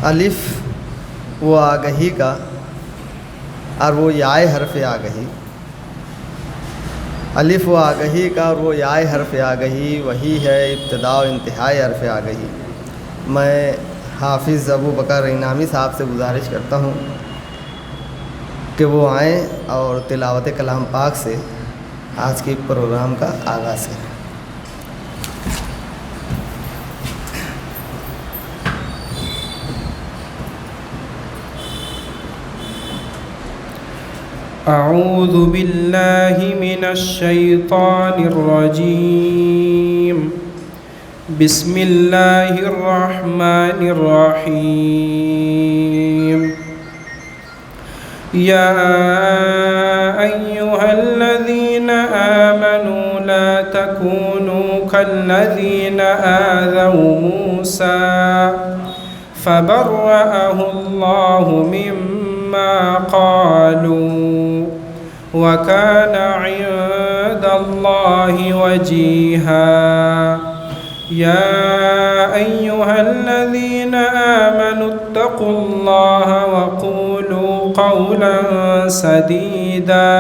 الف وہ آگہی کا اور وہ یائے حرف آگہی، الف و آگہی کا اور وہ یائے حرف آگہی، وہی ہے ابتدا و انتہائی حرف آگہی۔ میں حافظ ابو بکر انعامی صاحب سے گزارش کرتا ہوں کہ وہ آئیں اور تلاوت کلام پاک سے آج کے پروگرام کا آغاز کریں۔ اعوذ باللہ من الشیطان الرجیم، بسم اللہ الرحمن الرحیم۔ یا ایہا الذین آمنوا لا تکونوا کالذین آذوا موسیٰ فبرأہ اللہ مما قالوا وَكَانَ عِندَ اللَّهِ وَجِيهًا۔ يَا أَيُّهَا الَّذِينَ آمَنُوا اتَّقُوا اللَّهَ وَقُولُوا قَوْلًا سَدِيدًا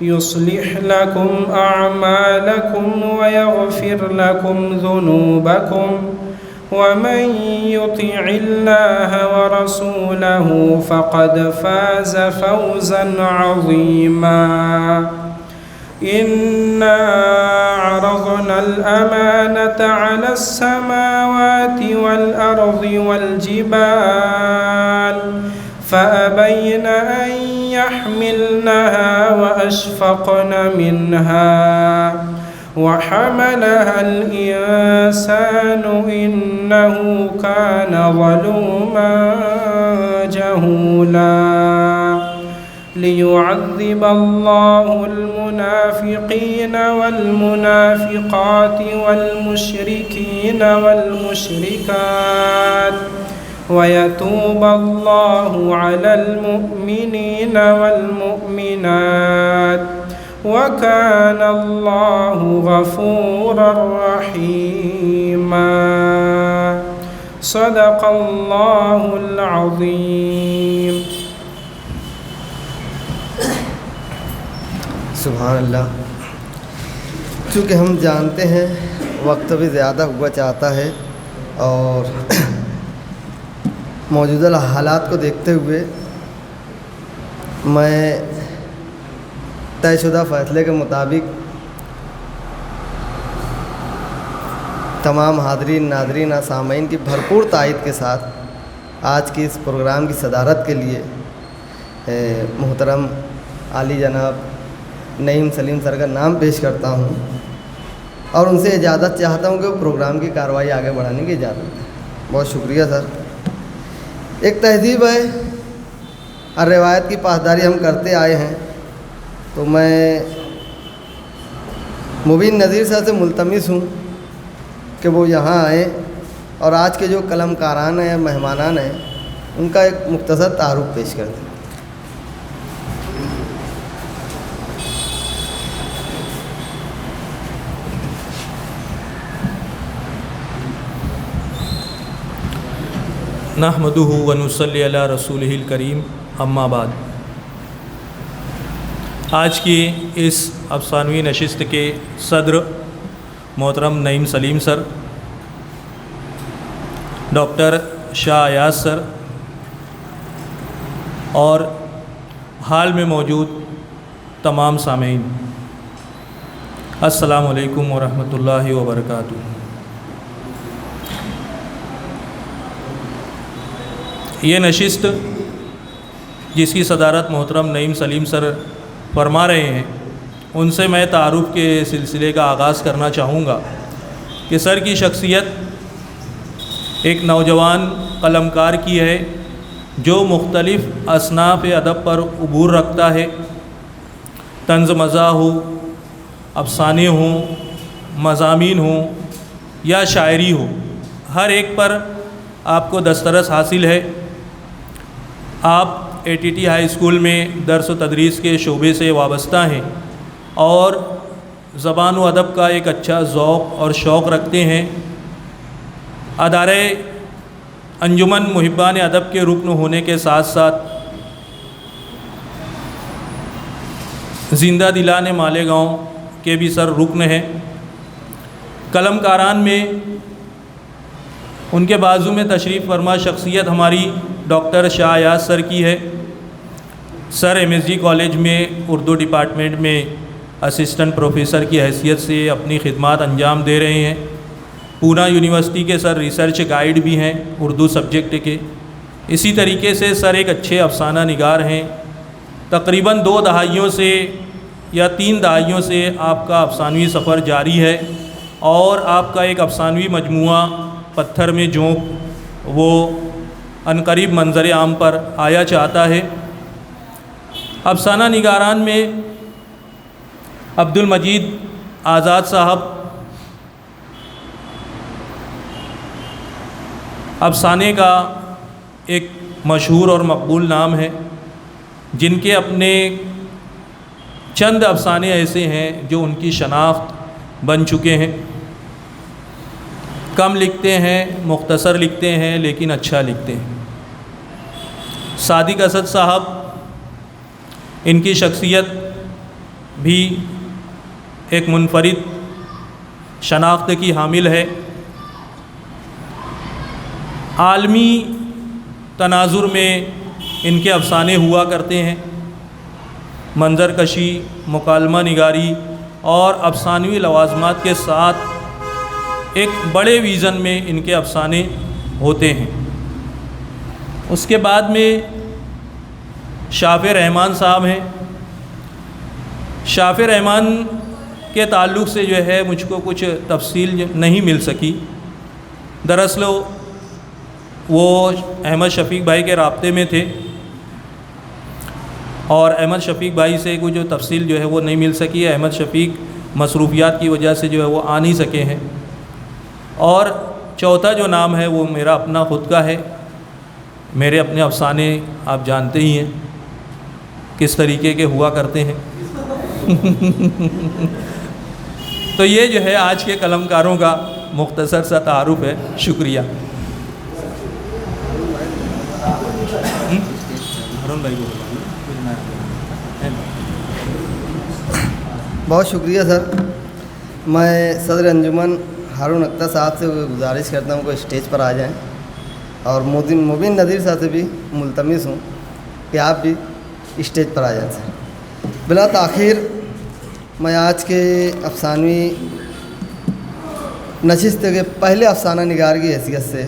يُصْلِحْ لَكُمْ أَعْمَالَكُمْ وَيَغْفِرْ لَكُمْ ذُنُوبَكُمْ ومن يطع الله ورسوله فقد فاز فوزا عظيما۔ إنا عرضنا الأمانة على السماوات والأرض والجبال فأبين أن يحملنها وأشفقن منها وحملها الإنسان إنه كان ظلوما جهولا۔ ليعذب الله المنافقين والمنافقات والمشركين والمشركات ويتوب الله على المؤمنين والمؤمنات وَكَانَ اللَّهُ غَفُورًا رَحِيمًا۔ صدق اللہ العظیم۔ سبحان اللہ۔ چونکہ ہم جانتے ہیں وقت بھی زیادہ ہوا چاہتا ہے اور موجودہ حالات کو دیکھتے ہوئے میں طے شدہ فیصلے کے مطابق تمام حاضرین، ناظرین اور سامعین کی بھرپور تائید کے ساتھ آج کی اس پروگرام کی صدارت کے لیے محترم عالی جناب نعیم سلیم سر کا نام پیش کرتا ہوں اور ان سے اجازت چاہتا ہوں کہ وہ پروگرام کی کارروائی آگے بڑھانے کی اجازت دیں۔ بہت شکریہ سر۔ ایک تہذیب ہے اور روایت کی پاسداری ہم کرتے آئے ہیں، تو میں مبین نذیر صاحب سے ملتمس ہوں کہ وہ یہاں آئیں اور آج کے جو قلم کاران ہیں، مہمانان ہیں، ان کا ایک مختصر تعارف پیش کر دیں۔ نحمدہ ونصلی علی رسولہ الکریم، اما بعد۔ آج کی اس افسانوی نشست کے صدر محترم نعیم سلیم سر، ڈاکٹر شاہ ایاز سر اور حال میں موجود تمام سامعین، السلام علیکم ورحمۃ اللہ وبرکاتہ۔ یہ نشست جس کی صدارت محترم نعیم سلیم سر فرما رہے ہیں، ان سے میں تعارف کے سلسلے کا آغاز کرنا چاہوں گا کہ سر کی شخصیت ایک نوجوان قلمکار کی ہے جو مختلف اصناف ادب پر عبور رکھتا ہے۔ طنز مزاح ہو، افسانے ہوں، مضامین ہوں یا شاعری ہو، ہر ایک پر آپ کو دسترس حاصل ہے۔ آپ A T T high school میں درس و تدریس کے شعبے سے وابستہ ہیں اور زبان و ادب کا ایک اچھا ذوق اور شوق رکھتے ہیں۔ ادارے انجمن محبان ادب کے رکن ہونے کے ساتھ ساتھ زندہ دلان مالیگاؤں کے بھی سر رکن ہیں۔ قلم کاران میں ان کے بازو میں تشریف فرما شخصیت ہماری ڈاکٹر شاہ ایاز سر کی ہے۔ سر MSG کالج میں اردو ڈپارٹمنٹ میں اسسٹنٹ پروفیسر کی حیثیت سے اپنی خدمات انجام دے رہے ہیں۔ پونا یونیورسٹی کے سر ریسرچ گائیڈ بھی ہیں اردو سبجیکٹ کے۔ اسی طریقے سے سر ایک اچھے افسانہ نگار ہیں۔ تقریباً 2 دہائیوں سے یا 3 دہائیوں سے آپ کا افسانوی سفر جاری ہے، اور آپ کا ایک افسانوی مجموعہ پتھر میں جونک وہ عنقریب منظر عام پر آیا چاہتا ہے۔ افسانہ نگاران میں عبدالمجید آزاد صاحب افسانے کا ایک مشہور اور مقبول نام ہے، جن کے اپنے چند افسانے ایسے ہیں جو ان کی شناخت بن چکے ہیں۔ کم لکھتے ہیں، مختصر لکھتے ہیں، لیکن اچھا لکھتے ہیں۔ صادق اسد صاحب، ان کی شخصیت بھی ایک منفرد شناخت کی حامل ہے۔ عالمی تناظر میں ان کے افسانے ہوا کرتے ہیں۔ منظر کشی، مکالمہ نگاری اور افسانوی لوازمات کے ساتھ ایک بڑے ویژن میں ان کے افسانے ہوتے ہیں۔ اس کے بعد میں شافع رحمان صاحب ہیں۔ شافع رحمان کے تعلق سے جو ہے مجھ کو کچھ تفصیل نہیں مل سکی۔ دراصل وہ احمد شفیق بھائی کے رابطے میں تھے، اور احمد شفیق بھائی سے کوئی جو تفصیل جو ہے وہ نہیں مل سکی ہے۔ احمد شفیق مصروفیات کی وجہ سے جو ہے وہ آ نہیں سکے ہیں۔ اور چوتھا جو نام ہے وہ میرا اپنا خود کا ہے۔ میرے اپنے افسانے آپ جانتے ہی ہیں کس طریقے کے ہوا کرتے ہیں۔ تو یہ جو ہے آج کے قلم کاروں کا مختصر سا تعارف ہے۔ شکریہ۔ بہت شکریہ سر۔ میں صدر انجمن ہارون اختر صاحب سے گزارش کرتا ہوں کہ اسٹیج پر آ جائیں، اور مبین نذیر صاحب سے بھی ملتمس ہوں کہ آپ بھی اسٹیج پر آ جائیں سر۔ بلا تاخیر میں آج کے افسانوی نشست کے پہلے افسانہ نگار کی حیثیت سے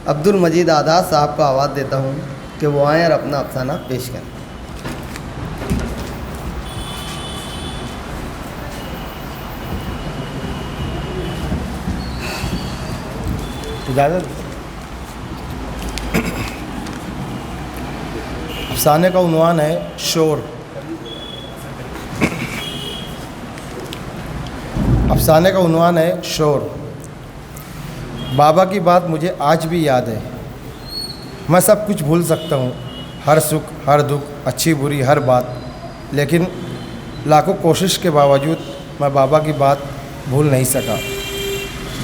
عبدالمجید آزاد صاحب کو آواز دیتا ہوں کہ وہ آئیں اور اپنا افسانہ پیش کریں۔ اجازت۔ افسانے کا عنوان ہے شور۔ افسانے کا عنوان ہے شور۔ بابا کی بات مجھے آج بھی یاد ہے۔ میں سب کچھ بھول سکتا ہوں، ہر سکھ، ہر دکھ، اچھی بری ہر بات، لیکن لاکھوں کوشش کے باوجود میں بابا کی بات بھول نہیں سکا۔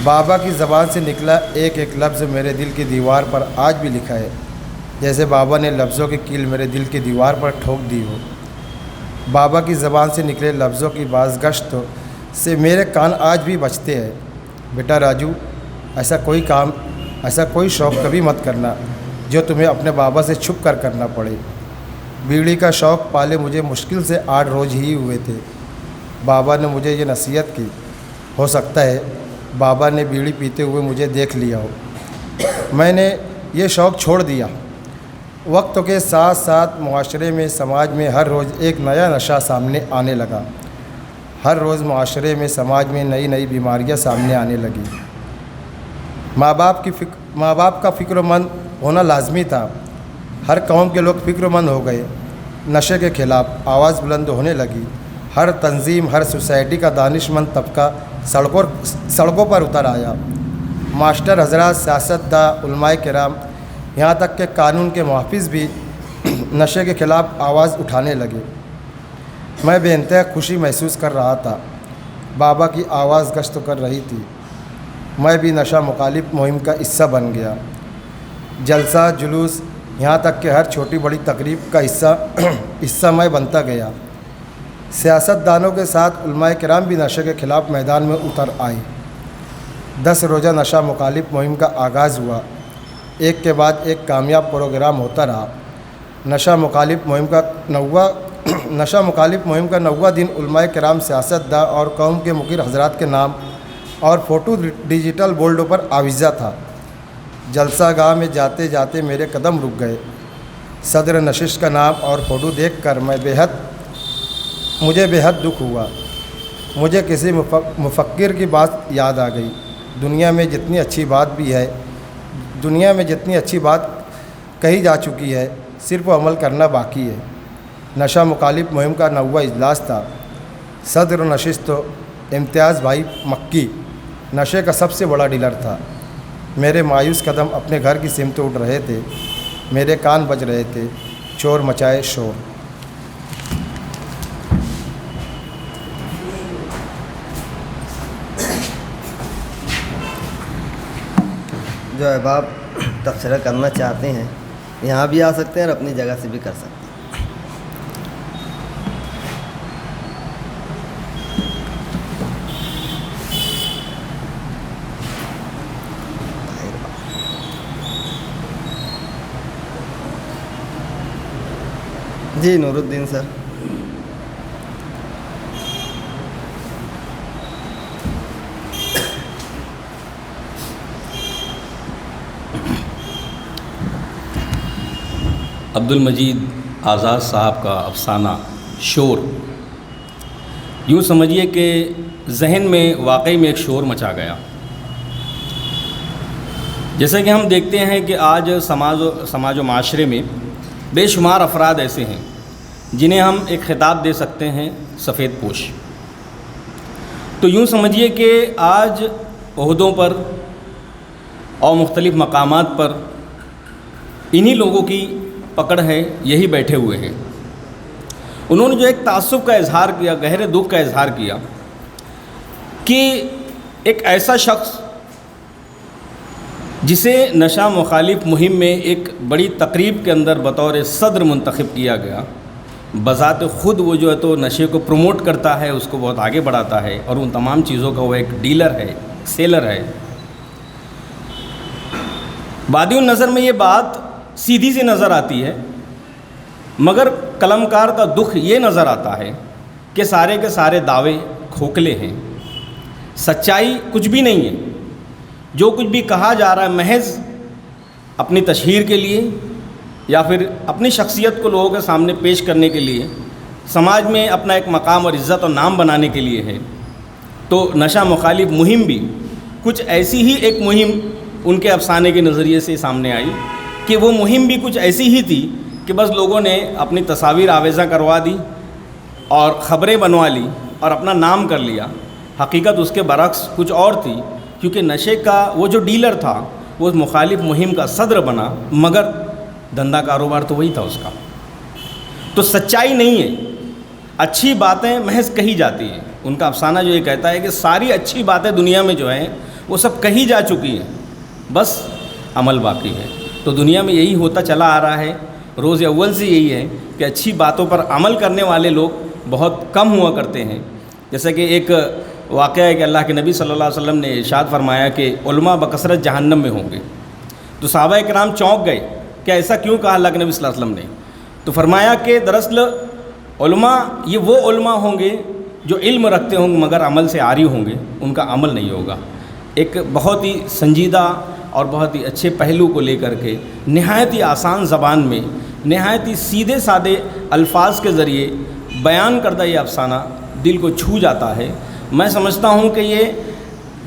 بابا کی زبان سے نکلا ایک ایک لفظ میرے دل کی دیوار پر آج بھی لکھا ہے، جیسے بابا نے لفظوں کی کیل میرے دل کی دیوار پر ٹھوک دی ہو۔ بابا کی زبان سے نکلے لفظوں کی بازگشت سے میرے کان آج بھی بجتے ہیں۔ بیٹا راجو، ایسا کوئی کام، ایسا کوئی شوق کبھی مت کرنا جو تمہیں اپنے بابا سے چھپ کر کرنا پڑے۔ بیڑی کا شوق پالے مجھے مشکل سے 8 روز ہی ہوئے تھے۔ بابا نے مجھے یہ نصیحت کی، ہو سکتا ہے بابا نے بیڑی پیتے ہوئے مجھے دیکھ لیا ہو۔ میں نے یہ شوق چھوڑ دیا۔ وقت کے ساتھ ساتھ معاشرے میں، سماج میں ہر روز ایک نیا نشہ سامنے آنے لگا۔ ہر روز معاشرے میں، سماج میں نئی نئی بیماریاں سامنے آنے لگی۔ ماں باپ کا فکر مند ہونا لازمی تھا۔ ہر قوم کے لوگ فکر مند ہو گئے۔ نشے کے خلاف آواز بلند ہونے لگی۔ ہر تنظیم، ہر سوسائٹی کا دانش مند طبقہ سڑکوں پر اتر آیا۔ ماسٹر حضرات، سیاستداں، علماء کرام، یہاں تک کہ قانون کے محافظ بھی نشے کے خلاف آواز اٹھانے لگے۔ میں بے انتہا خوشی محسوس کر رہا تھا۔ بابا کی آواز گشت کر رہی تھی۔ میں بھی نشہ مخالف مہم کا حصہ بن گیا۔ جلسہ جلوس یہاں تک کہ ہر چھوٹی بڑی تقریب کا حصہ میں بنتا گیا۔ سیاست دانوں کے ساتھ علماء کرام بھی نشے کے خلاف میدان میں اتر آئے۔ 10 روزہ نشہ مخالف مہم کا آغاز ہوا، ایک کے بعد ایک کامیاب پروگرام ہوتا رہا۔ نشہ مخالف مہم کا 9واں دن علماء کرام، سیاست داں اور قوم کے مقیر حضرات کے نام اور فوٹو ڈیجیٹل بورڈوں پر آویزاں تھا۔ جلسہ گاہ میں جاتے جاتے میرے قدم رک گئے۔ صدر نشست کا نام اور فوٹو دیکھ کر مجھے بےحد دکھ ہوا۔ مجھے کسی مفکر کی بات یاد آ گئی، دنیا میں جتنی اچھی بات کہی جا چکی ہے، صرف عمل کرنا باقی ہے۔ نشہ مخالف مہم کا 9واں اجلاس تھا۔ صدر نشست امتیاز بھائی مکی نشے کا سب سے بڑا ڈیلر تھا۔ میرے مایوس قدم اپنے گھر کی سمت اٹھ رہے تھے، میرے کان بج رہے تھے، چور مچائے شور۔ جو احباب تبصرہ کرنا چاہتے ہیں یہاں بھی آ سکتے ہیں اور اپنی جگہ سے بھی کر سکتے ہیں۔ جی نور الدین سر۔ عبد المجید آزاد صاحب کا افسانہ شور، یوں سمجھیے کہ ذہن میں واقعی میں ایک شور مچا گیا۔ جیسا کہ ہم دیکھتے ہیں کہ آج سماج و معاشرے میں بے شمار افراد ایسے ہیں جنہیں ہم ایک خطاب دے سکتے ہیں سفید پوش۔ تو یوں سمجھیے کہ آج عہدوں پر اور مختلف مقامات پر انہی لوگوں کی پکڑ ہے، یہی بیٹھے ہوئے ہیں۔ انہوں نے جو ایک تعصب کا اظہار کیا، گہرے دکھ کا اظہار کیا کہ ایک ایسا شخص جسے نشہ مخالف مہم میں ایک بڑی تقریب کے اندر بطور صدر منتخب کیا گیا، بذات خود وہ جو ہے تو نشے کو پروموٹ کرتا ہے، اس کو بہت آگے بڑھاتا ہے، اور ان تمام چیزوں کا وہ ایک ڈیلر ہے، سیلر ہے۔ بادی النظر میں یہ بات سیدھی سی نظر آتی ہے، مگر قلمکار کا دکھ یہ نظر آتا ہے کہ سارے کے سارے دعوے کھوکھلے ہیں، سچائی کچھ بھی نہیں ہے۔ جو کچھ بھی کہا جا رہا ہے محض اپنی تشہیر کے لیے یا پھر اپنی شخصیت کو لوگوں کے سامنے پیش کرنے کے لیے، سماج میں اپنا ایک مقام اور عزت اور نام بنانے کے لیے ہے۔ تو نشہ مخالف مہم بھی کچھ ایسی ہی ایک مہم ان کے افسانے کے نظریے سے سامنے آئی کہ وہ مہم بھی کچھ ایسی ہی تھی کہ بس لوگوں نے اپنی تصاویر آویزاں کروا دی اور خبریں بنوا لی اور اپنا نام کر لیا۔ حقیقت اس کے برعکس کچھ اور تھی، کیونکہ نشے کا وہ جو ڈیلر تھا وہ مخالف مہم کا صدر بنا، مگر دھندا کاروبار تو وہی تھا اس کا۔ تو سچائی نہیں ہے، اچھی باتیں محض کہی جاتی ہیں۔ ان کا افسانہ جو یہ کہتا ہے کہ ساری اچھی باتیں دنیا میں جو ہیں وہ سب کہی جا چکی ہیں، بس عمل باقی ہے۔ تو دنیا میں یہی ہوتا چلا آ رہا ہے، روز اول سے یہی ہے کہ اچھی باتوں پر عمل کرنے والے لوگ بہت کم ہوا کرتے ہیں۔ جیسا کہ ایک واقعہ ہے کہ اللہ کے نبی صلی اللہ علیہ وسلم نے ارشاد فرمایا کہ علماء بکثرت جہنم میں ہوں گے۔ تو صحابہ کرام چونک گئے کہ ایسا کیوں کہا اللہ کے نبی صلی اللہ علیہ وسلم نے؟ تو فرمایا کہ دراصل علماء یہ وہ علماء ہوں گے جو علم رکھتے ہوں گے مگر عمل سے عاری ہوں گے، ان کا عمل نہیں ہوگا۔ ایک بہت ہی سنجیدہ اور بہت ہی اچھے پہلو کو لے کر کے نہایت ہی آسان زبان میں، نہایت ہی سیدھے سادے الفاظ کے ذریعے بیان کردہ یہ افسانہ دل کو چھو جاتا ہے۔ میں سمجھتا ہوں کہ یہ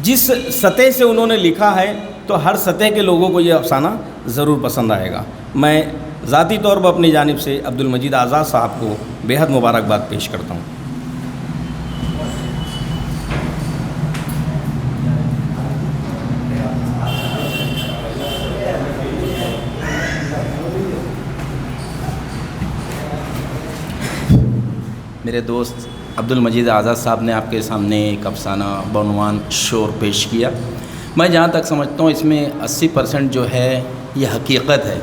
جس سطح سے انہوں نے لکھا ہے تو ہر سطح کے لوگوں کو یہ افسانہ ضرور پسند آئے گا۔ میں ذاتی طور پر اپنی جانب سے عبد المجید آزاد صاحب کو بے حد مبارکباد پیش کرتا ہوں۔ میرے دوست عبد المجید آزاد صاحب نے آپ کے سامنے ایک افسانہ بعنوان شور پیش کیا۔ میں جہاں تک سمجھتا ہوں اس میں 80% جو ہے یہ حقیقت ہے.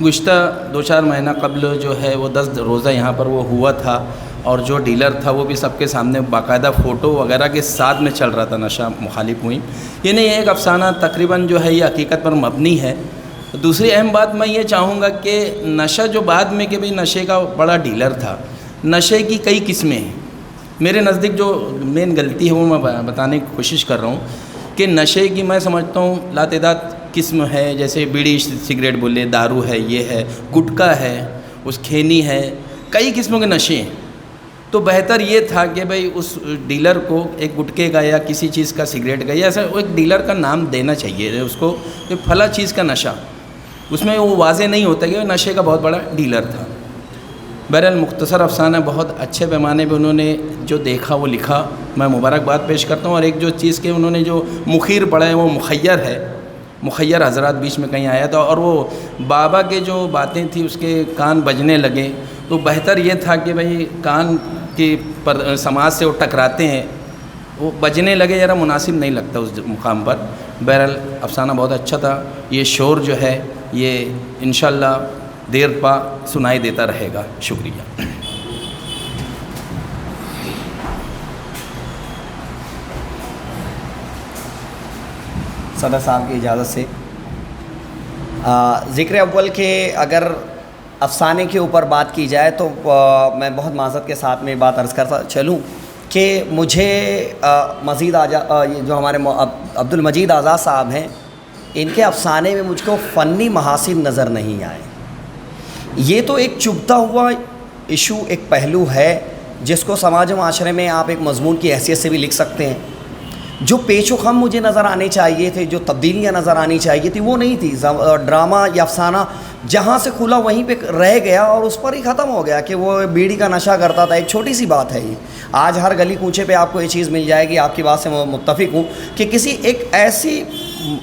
گزشتہ 2-4 مہینہ قبل جو ہے وہ 10 روزہ یہاں پر وہ ہوا تھا، اور جو ڈیلر تھا وہ بھی سب کے سامنے باقاعدہ فوٹو وغیرہ کے ساتھ میں چل رہا تھا نشہ مخالف مہم. یہ نہیں ایک افسانہ تقریباً جو ہے یہ حقیقت پر مبنی ہے. دوسری اہم بات میں یہ چاہوں گا کہ نشہ جو بعد میں کہ بھئی نشے کا بڑا ڈیلر تھا، نشے کی کئی قسمیں ہیں. میرے نزدیک جو مین غلطی ہے وہ میں بتانے کی کوشش کر رہا ہوں کہ نشے کی میں سمجھتا ہوں لاتعداد قسم ہے. جیسے بیڑی سگریٹ بولے، دارو ہے، یہ ہے، گٹکا ہے، اس کھینی ہے، کئی قسموں کے نشے ہیں. تو بہتر یہ تھا کہ بھئی اس ڈیلر کو ایک گٹکے کا یا کسی چیز کا، سگریٹ کا، یا ایسا ایک ڈیلر کا نام دینا چاہیے اس کو کہ فلاں چیز کا نشہ. اس میں وہ واضح نہیں ہوتا کہ وہ نشے کا بہت بڑا ڈیلر تھا. بہرحال مختصر افسانہ بحت اچھے پیمانے پہ انہوں نے جو دیکھا وہ لکھا. میں مبارکباد پیش کرتا ہوں. اور ایک جو چیز کہ انہوں نے جو مخیر پڑھا ہے وہ مخیر ہے. مخیر حضرات بیچ میں کہیں آیا تھا اور وہ بابا کے جو باتیں تھیں اس کے کان بجنے لگے. تو بہتر یہ تھا کہ بھئی کان کی پر سماج سے وہ ٹکراتے ہیں، وہ بجنے لگے، ذرا مناسب نہیں لگتا اس مقام پر. بہرحال افسانہ بہت اچھا تھا. یہ شور جو ہے یہ انشاءاللہ دیر پا سنائی دیتا رہے گا. شکریہ. صدر صاحب کی اجازت سے ذکر اول کہ اگر افسانے کے اوپر بات کی جائے تو میں بہت معذرت کے ساتھ میں بات عرض کرتا چلوں کہ مجھے مزید جو ہمارے عبد المجید آزاد صاحب ہیں، ان کے افسانے میں مجھ کو فنی محاسن نظر نہیں آئے. یہ تو ایک چبھتا ہوا ایشو، ایک پہلو ہے جس کو سماج و معاشرے میں آپ ایک مضمون کی حیثیت سے بھی لکھ سکتے ہیں. جو پیچ و خم مجھے نظر آنے چاہیے تھے، جو تبدیلیاں نظر آنی چاہیے تھی، وہ نہیں تھی. ڈرامہ یا افسانہ جہاں سے کھلا وہیں پہ رہ گیا اور اس پر ہی ختم ہو گیا کہ وہ بیڑی کا نشہ کرتا تھا. ایک چھوٹی سی بات ہے یہ. آج ہر گلی کوچے پہ آپ کو یہ چیز مل جائے گی. آپ کی بات سے میں متفق ہوں کہ کسی ایک ایسی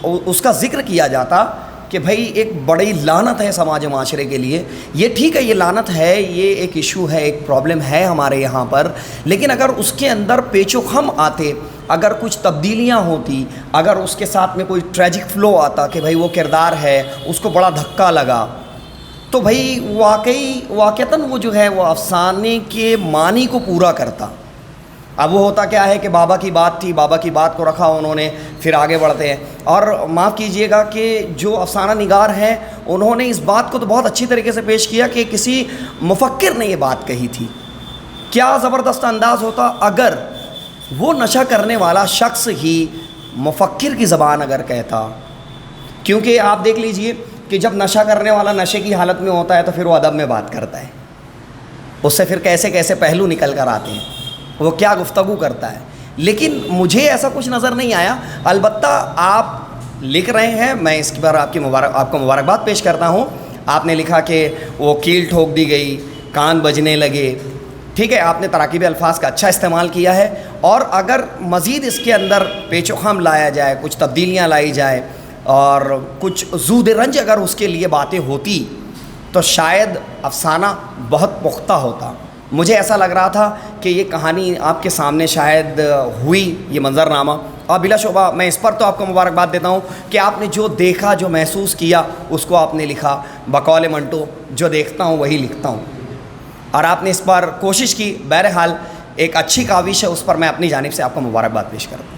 اس کا ذکر کیا جاتا کہ بھائی ایک بڑی لعنت ہے سماج و معاشرے کے لیے. یہ ٹھیک ہے، یہ لعنت ہے، یہ ایک ایشو ہے، ایک پرابلم ہے ہمارے یہاں پر. لیکن اگر اس کے اندر پیچ و خم آتے، اگر کچھ تبدیلیاں ہوتی، اگر اس کے ساتھ میں کوئی ٹریجک فلو آتا کہ بھائی وہ کردار ہے، اس کو بڑا دھکا لگا، تو بھائی واقعتاً وہ جو ہے وہ افسانے کے معنی کو پورا کرتا. اب وہ ہوتا کیا ہے کہ بابا کی بات تھی، بابا کی بات کو رکھا انہوں نے، پھر آگے بڑھتے ہیں. اور معاف کیجئے گا کہ جو افسانہ نگار ہیں انہوں نے اس بات کو تو بہت اچھی طریقے سے پیش کیا کہ کسی مفکر نے یہ بات کہی تھی. کیا زبردست انداز ہوتا اگر وہ نشہ کرنے والا شخص ہی مفکر کی زبان اگر کہتا. کیونکہ آپ دیکھ لیجئے کہ جب نشہ کرنے والا نشے کی حالت میں ہوتا ہے تو پھر وہ ادب میں بات کرتا ہے، اس سے پھر کیسے کیسے پہلو نکل کر آتے ہیں، وہ کیا گفتگو کرتا ہے. لیکن مجھے ایسا کچھ نظر نہیں آیا. البتہ آپ لکھ رہے ہیں، میں اس پر آپ کو مبارکباد پیش کرتا ہوں. آپ نے لکھا کہ وہ کیل ٹھوک دی گئی، کان بجنے لگے. ٹھیک ہے، آپ نے تراکیب الفاظ کا اچھا استعمال کیا ہے. اور اگر مزید اس کے اندر پیچ و خم لایا جائے، کچھ تبدیلیاں لائی جائے اور کچھ زود رنج اگر اس کے لیے باتیں ہوتی تو شاید افسانہ بہت پختہ ہوتا. مجھے ایسا لگ رہا تھا کہ یہ کہانی آپ کے سامنے شاید ہوئی، یہ منظرنامہ. اور بلا شبہ میں اس پر تو آپ کو مبارکباد دیتا ہوں کہ آپ نے جو دیکھا، جو محسوس کیا، اس کو آپ نے لکھا. بقول منٹو جو دیکھتا ہوں وہی لکھتا ہوں، اور آپ نے اس پر کوشش کی. بہرحال ایک اچھی کاوش ہے، اس پر میں اپنی جانب سے آپ کو مبارکباد پیش کرتا ہوں.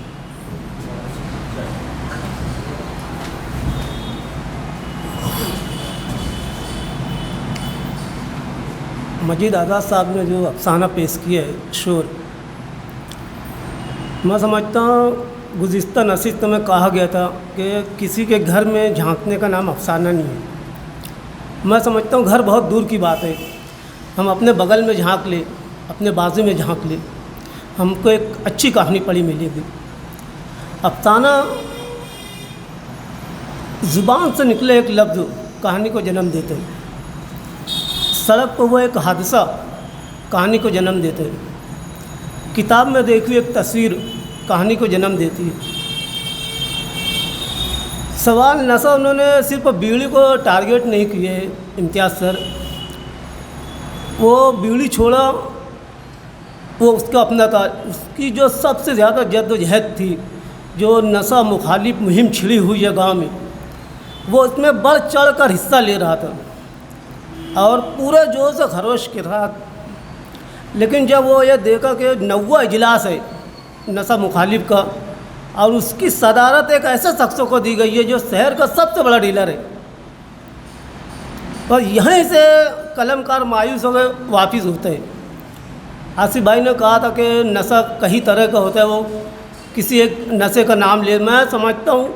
مجید آزاد صاحب نے جو افسانہ پیش کیا ہے شور، میں سمجھتا ہوں گزشتہ نشست میں کہا گیا تھا کہ کسی کے گھر میں جھانکنے کا نام افسانہ نہیں ہے. میں سمجھتا ہوں گھر بہت دور کی بات ہے. ہم اپنے بغل میں جھانک لیں، اپنے بازو میں جھانک لیں، ہم کو ایک اچھی کہانی پڑھی ملے گی. افسانہ زبان سے نکلے ایک لفظ کہانی کو جنم دیتے ہیں. سڑک پر وہ ایک حادثہ کہانی کو جنم دیتے ہیں. کتاب میں دیکھی ایک تصویر کہانی کو جنم دیتی ہے. سوال نشہ انہوں نے صرف بیڑی کو ٹارگیٹ نہیں کیے امتیاز سر. وہ بیڑی چھوڑا، وہ اس کا اپنا تھا. اس کی جو سب سے زیادہ جد و جہد تھی، جو نشہ مخالف مہم چھڑی ہوئی ہے گاؤں میں، وہ اس میں بڑھ چڑھ کر حصہ لے رہا تھا اور پورے جوش و خروش کے رہا. لیکن جب وہ یہ دیکھا کہ 90واں اجلاس ہے نشہ مخالف کا اور اس کی صدارت ایک ایسے شخص کو دی گئی ہے جو شہر کا سب سے بڑا ڈیلر ہے، اور یہیں سے قلم کار مایوس ہو گئے واپس ہوتے ہیں. آصف بھائی نے کہا تھا کہ نشہ کئی طرح کا ہوتا ہے، وہ کسی ایک نشے کا نام لے. میں سمجھتا ہوں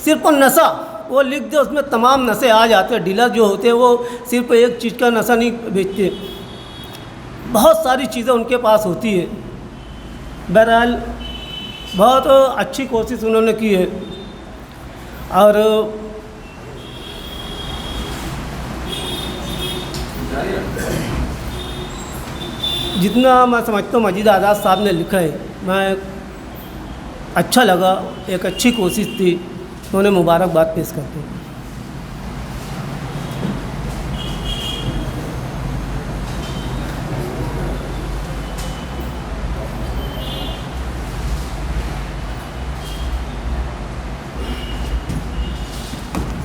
صرف نشہ وہ لکھ دے اس میں تمام نشے آ جاتے ہیں. ڈیلر جو ہوتے ہیں وہ صرف ایک چیز کا نشہ نہیں بیچتے، بہت ساری چیزیں ان کے پاس ہوتی ہے. بہرحال بہت اچھی کوشش انہوں نے کی ہے، اور جتنا میں سمجھتا ہوں مجید آزاد صاحب نے لکھا ہے، میں اچھا لگا، ایک اچھی کوشش تھی. انہیں مبارکباد پیش کرتے ہیں.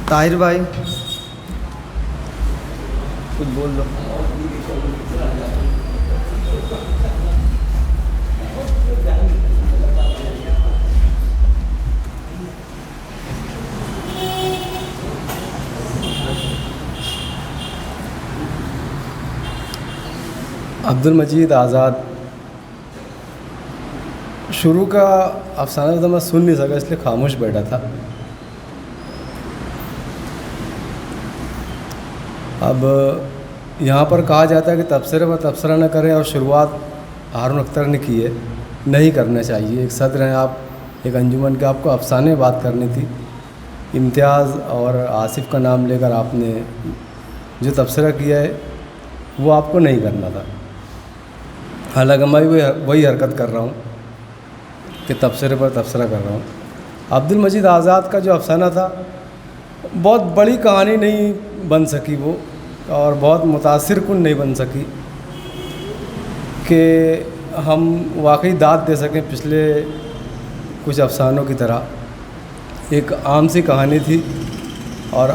طاہر بھائی کچھ بول دو. عبد المجید آزاد شروع کا افسانہ تو میں سن نہیں سکا، اس لیے خاموش بیٹھا تھا. اب یہاں پر کہا جاتا ہے کہ تبصرے پر تبصرہ نہ کریں، اور شروعات ہارون اختر نے کی ہے، نہیں کرنا چاہیے. ایک صدر ہیں آپ ایک انجمن کے، آپ کو افسانے بات کرنی تھی. امتیاز اور آصف کا نام لے کر آپ نے جو تبصرہ کیا ہے وہ آپ کو نہیں کرنا تھا. حالانکہ میں وہی حرکت کر رہا ہوں کہ تبصرے پر تبصرہ کر رہا ہوں. عبد المجید آزاد کا جو افسانہ تھا بہت بڑی کہانی نہیں بن سکی وہ، اور بہت متاثر کن نہیں بن سکی کہ ہم واقعی داد دے سکیں پچھلے کچھ افسانوں کی طرح. ایک عام سی کہانی تھی اور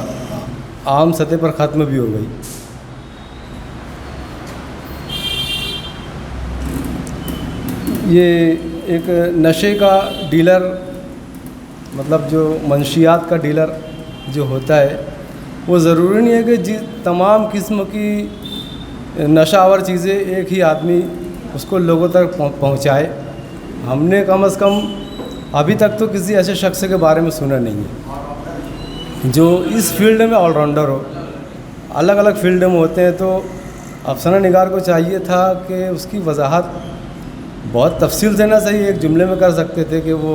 عام سطح پر ختم بھی ہو گئی. یہ ایک نشے کا ڈیلر، مطلب جو منشیات کا ڈیلر جو ہوتا ہے، وہ ضروری نہیں ہے کہ تمام قسم کی نشہ آور چیزیں ایک ہی آدمی اس کو لوگوں تک پہنچائے. ہم نے کم از کم ابھی تک تو کسی ایسے شخص کے بارے میں سنا نہیں ہے جو اس فیلڈ میں آل راؤنڈر ہو. الگ الگ فیلڈ میں ہوتے ہیں، تو افسانہ نگار کو چاہیے تھا کہ اس کی وضاحت بہت تفصیل سے نہ صحیح ایک جملے میں کر سکتے تھے کہ وہ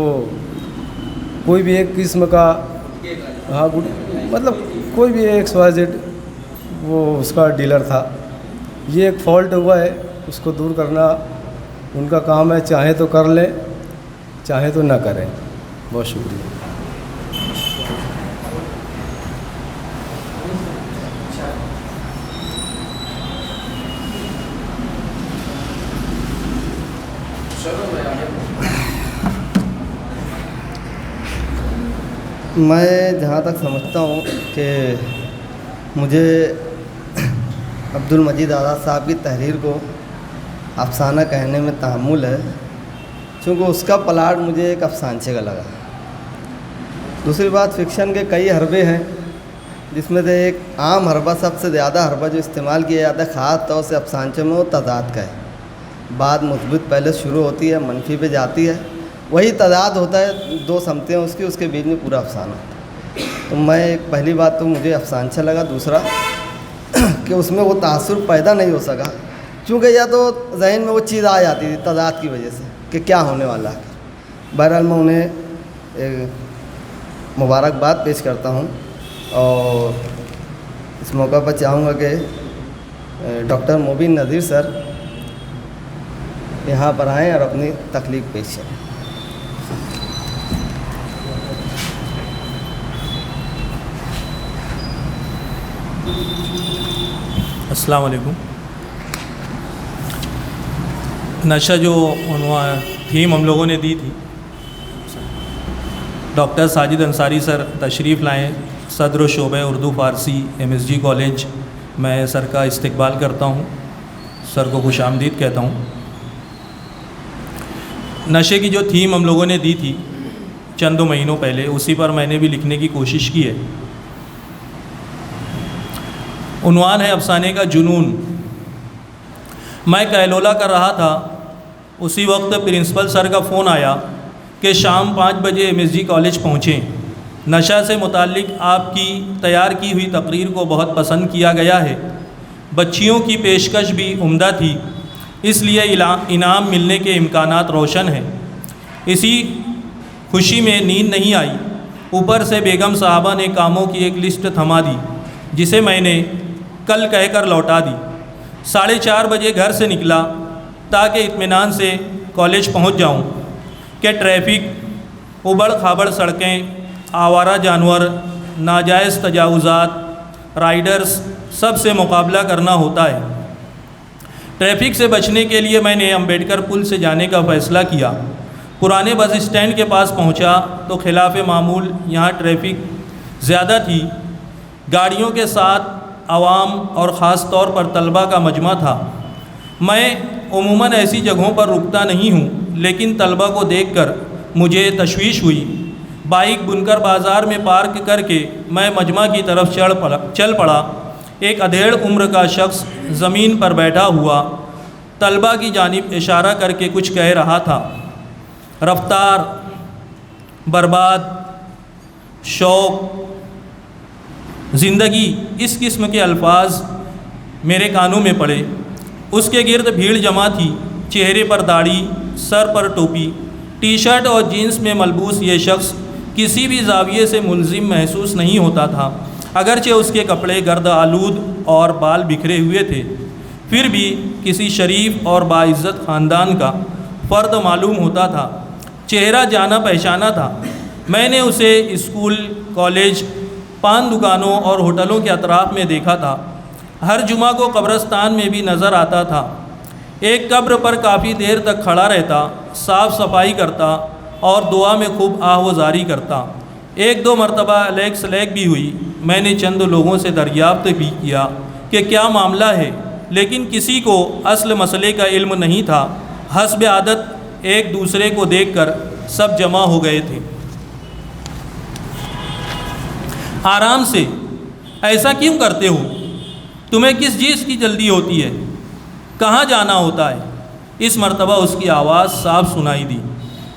کوئی بھی ایک قسم کا، ہاں مطلب کوئی بھی ایک XYZ وہ اس کا ڈیلر تھا. یہ ایک فالٹ ہوا ہے، اس کو دور کرنا ان کا کام ہے. چاہیں تو کر لیں، چاہیں تو نہ کریں. بہت شکریہ. میں جہاں تک سمجھتا ہوں کہ مجھے عبد المجید آزاد صاحب کی تحریر کو افسانہ کہنے میں تحمل ہے، چونکہ اس کا پلاٹ مجھے ایک افسانچے کا لگا. دوسری بات، فکشن کے کئی حربے ہیں جس میں سے ایک عام حربہ، سب سے زیادہ حربہ جو استعمال کیا جاتا ہے خاص طور سے افسانچے میں، وہ تضاد کا ہے. بات مثبت پہلے شروع ہوتی ہے، منفی پہ جاتی ہے، وہی تضاد ہوتا ہے، دو سمتیں اس کے بیچ میں پورا افسانہ. تو میں پہلی بات تو مجھے افسانچہ لگا. دوسرا کہ اس میں وہ تاثر پیدا نہیں ہو سکا، چونکہ یا تو ذہن میں وہ چیز آ جاتی تھی تضاد کی وجہ سے کہ کیا ہونے والا ہے. بہرحال میں انہیں مبارکباد پیش کرتا ہوں، اور اس موقع پر چاہوں گا کہ ڈاکٹر مبین نذیر سر یہاں پر آئیں اور اپنی تخلیق پیش کریں. السلام علیکم. نشہ جو عنوان تھیم ہم لوگوں نے دی تھی، ڈاکٹر ساجد انصاری سر تشریف لائیں، صدر شعبہ اردو فارسی MSG کالج میں سر کا استقبال کرتا ہوں، سر کو خوش آمدید کہتا ہوں۔ نشے کی جو تھیم ہم لوگوں نے دی تھی چند مہینوں پہلے، اسی پر میں نے بھی لکھنے کی کوشش کی ہے۔ عنوان ہے افسانے کا جنون۔ میں کیلولا کر رہا تھا، اسی وقت پرنسپل سر کا فون آیا کہ شام 5 بجے MSG کالج پہنچیں، نشہ سے متعلق آپ کی تیار کی ہوئی تقریر کو بہت پسند کیا گیا ہے، بچیوں کی پیشکش بھی عمدہ تھی، اس لیے انعام ملنے کے امکانات روشن ہیں۔ اسی خوشی میں نیند نہیں آئی، اوپر سے بیگم صاحبہ نے کاموں کی ایک لسٹ تھما دی جسے میں نے کل کہہ کر لوٹا دی۔ 4:30 بجے گھر سے نکلا تاکہ اطمینان سے کالج پہنچ جاؤں کہ ٹریفک، ابڑ کھابڑ سڑکیں، آوارہ جانور، ناجائز تجاوزات، رائڈرز، سب سے مقابلہ کرنا ہوتا ہے۔ ٹریفک سے بچنے کے لیے میں نے امبیڈکر پل سے جانے کا فیصلہ کیا۔ پرانے بس اسٹینڈ کے پاس پہنچا تو خلاف معمول یہاں ٹریفک زیادہ تھی، گاڑیوں کے ساتھ عوام اور خاص طور پر طلبہ کا مجمع تھا۔ میں عموماً ایسی جگہوں پر رکتا نہیں ہوں، لیکن طلبہ کو دیکھ کر مجھے تشویش ہوئی۔ بائک بنکر بازار میں پارک کر کے میں مجمع کی طرف چل پڑا۔ ایک ادھیڑ عمر کا شخص زمین پر بیٹھا ہوا طلبہ کی جانب اشارہ کر کے کچھ کہہ رہا تھا۔ رفتار، برباد، شوق، زندگی، اس قسم کے الفاظ میرے کانوں میں پڑے۔ اس کے گرد بھیڑ جمع تھی، چہرے پر داڑھی، سر پر ٹوپی، ٹی شرٹ اور جینس میں ملبوس یہ شخص کسی بھی زاویے سے ملزم محسوس نہیں ہوتا تھا، اگرچہ اس کے کپڑے گرد آلود اور بال بکھرے ہوئے تھے، پھر بھی کسی شریف اور باعزت خاندان کا فرد معلوم ہوتا تھا۔ چہرہ جانا پہچانا تھا۔ میں نے اسے اسکول، کالج، پان دکانوں اور ہوٹلوں کے اطراف میں دیکھا تھا۔ ہر جمعہ کو قبرستان میں بھی نظر آتا تھا۔ ایک قبر پر کافی دیر تک کھڑا رہتا، صاف صفائی کرتا اور دعا میں خوب آہ و زاری کرتا۔ 1-2 مرتبہ لیگ سلیگ بھی ہوئی۔ میں نے چند لوگوں سے دریافت بھی کیا کہ کیا معاملہ ہے، لیکن کسی کو اصل مسئلے کا علم نہیں تھا۔ حسب عادت ایک دوسرے کو دیکھ کر سب جمع ہو گئے تھے۔ آرام سے، ایسا کیوں کرتے ہو؟ تمہیں کس چیز کی جلدی ہوتی ہے؟ کہاں جانا ہوتا ہے؟ اس مرتبہ اس کی آواز صاف سنائی دی۔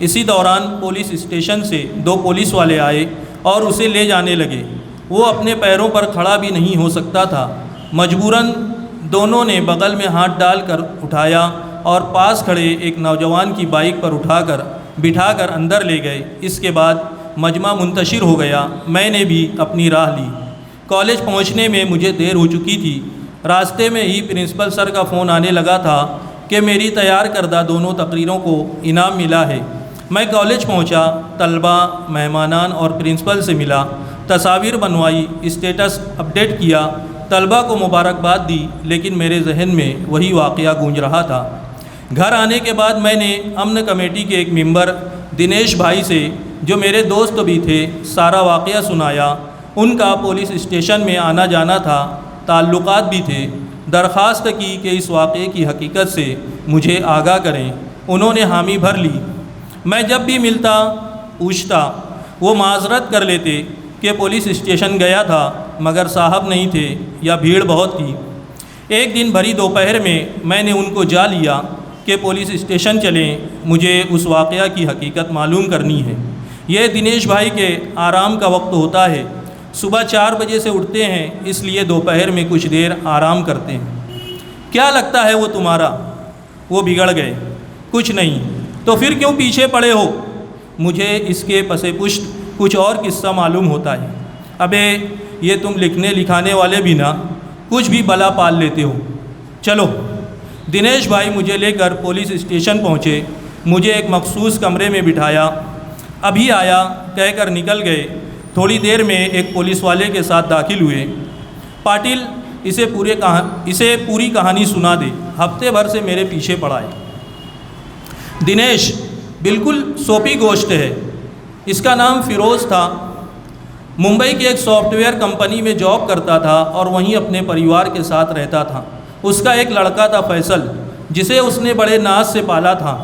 اسی دوران پولیس اسٹیشن سے 2 پولیس والے آئے اور اسے لے جانے لگے۔ وہ اپنے پیروں پر کھڑا بھی نہیں ہو سکتا تھا، مجبوراً دونوں نے بغل میں ہاتھ ڈال کر اٹھایا اور پاس کھڑے ایک نوجوان کی بائک پر بٹھا کر اندر لے گئے۔ اس کے بعد مجمع منتشر ہو گیا۔ میں نے بھی اپنی راہ لی۔ کالج پہنچنے میں مجھے دیر ہو چکی تھی۔ راستے میں ہی پرنسپل سر کا فون آنے لگا تھا کہ میری تیار کردہ دونوں تقریروں کو انعام ملا ہے۔ میں کالج پہنچا، طلبہ، مہمانان اور پرنسپل سے ملا، تصاویر بنوائی، اسٹیٹس اپڈیٹ کیا، طلبہ کو مبارکباد دی، لیکن میرے ذہن میں وہی واقعہ گونج رہا تھا۔ گھر آنے کے بعد میں نے امن کمیٹی کے ایک ممبر دنیش بھائی سے، جو میرے دوست بھی تھے، سارا واقعہ سنایا۔ ان کا پولیس اسٹیشن میں آنا جانا تھا، تعلقات بھی تھے۔ درخواست کی کہ اس واقعے کی حقیقت سے مجھے آگاہ کریں۔ انہوں نے حامی بھر لی۔ میں جب بھی ملتا پوچھتا، وہ معذرت کر لیتے کہ پولیس اسٹیشن گیا تھا مگر صاحب نہیں تھے یا بھیڑ بہت تھی۔ ایک دن بھری دوپہر میں نے ان کو جا لیا کہ پولیس اسٹیشن چلیں، مجھے اس واقعہ کی حقیقت معلوم کرنی ہے۔ یہ دنیش بھائی کے آرام کا وقت ہوتا ہے، صبح 4 بجے سے اٹھتے ہیں، اس لیے دوپہر میں کچھ دیر آرام کرتے ہیں۔ کیا لگتا ہے وہ تمہارا؟ وہ بگڑ گئے۔ کچھ نہیں، تو پھر کیوں پیچھے پڑے ہو؟ مجھے اس کے پس پشت کچھ اور قصہ معلوم ہوتا ہے۔ ابے یہ تم لکھنے لکھانے والے بھی نا کچھ بھی بلا پال لیتے ہو۔ چلو۔ دنیش بھائی مجھے لے کر پولیس اسٹیشن پہنچے، مجھے ایک مخصوص کمرے میں بٹھایا۔ ابھی آیا کہہ کر نکل گئے۔ تھوڑی دیر میں ایک پولیس والے کے ساتھ داخل ہوئے۔ پاٹل اسے پوری کہانی سنا دے، ہفتے بھر سے میرے پیچھے پڑا ہے۔ دنیش بالکل سوپی گوشت ہے۔ اس کا نام فیروز تھا۔ ممبئی کی ایک سافٹ ویئر کمپنی میں جاب کرتا تھا اور وہیں اپنے پریوار کے ساتھ رہتا تھا۔ اس کا ایک لڑکا تھا فیصل، جسے اس نے بڑے ناز سے پالا تھا۔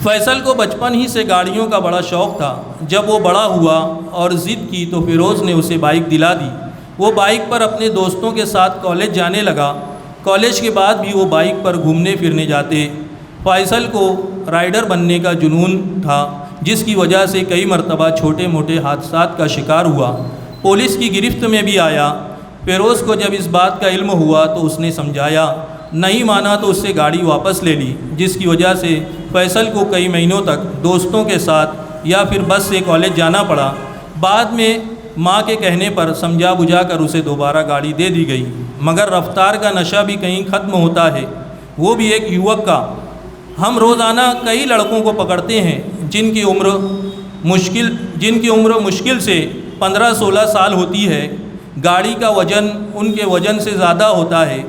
فیصل کو بچپن ہی سے گاڑیوں کا بڑا شوق تھا۔ جب وہ بڑا ہوا اور ضد کی تو فیروز نے اسے بائک دلا دی۔ وہ بائک پر اپنے دوستوں کے ساتھ کالج جانے لگا۔ کالج کے بعد بھی وہ بائک پر گھومنے پھرنے جاتے۔ فیصل کو رائڈر بننے کا جنون تھا، جس کی وجہ سے کئی مرتبہ چھوٹے موٹے حادثات کا شکار ہوا، پولیس کی گرفت میں بھی آیا۔ فیروز کو جب اس بات کا علم ہوا تو اس نے سمجھایا، نہیں مانا تو اس سے گاڑی واپس لے لی، جس کی وجہ سے فیصل کو کئی مہینوں تک دوستوں کے ساتھ یا پھر بس سے کالج جانا پڑا۔ بعد میں ماں کے کہنے پر سمجھا بجھا کر اسے دوبارہ گاڑی دے دی گئی، مگر رفتار کا نشہ بھی کہیں ختم ہوتا ہے، وہ بھی ایک یوک کا۔ ہم روزانہ کئی لڑکوں کو پکڑتے ہیں جن کی عمر مشکل سے 15-16 سال ہوتی ہے۔ گاڑی کا وزن ان کے وزن سے زیادہ ہوتا ہے۔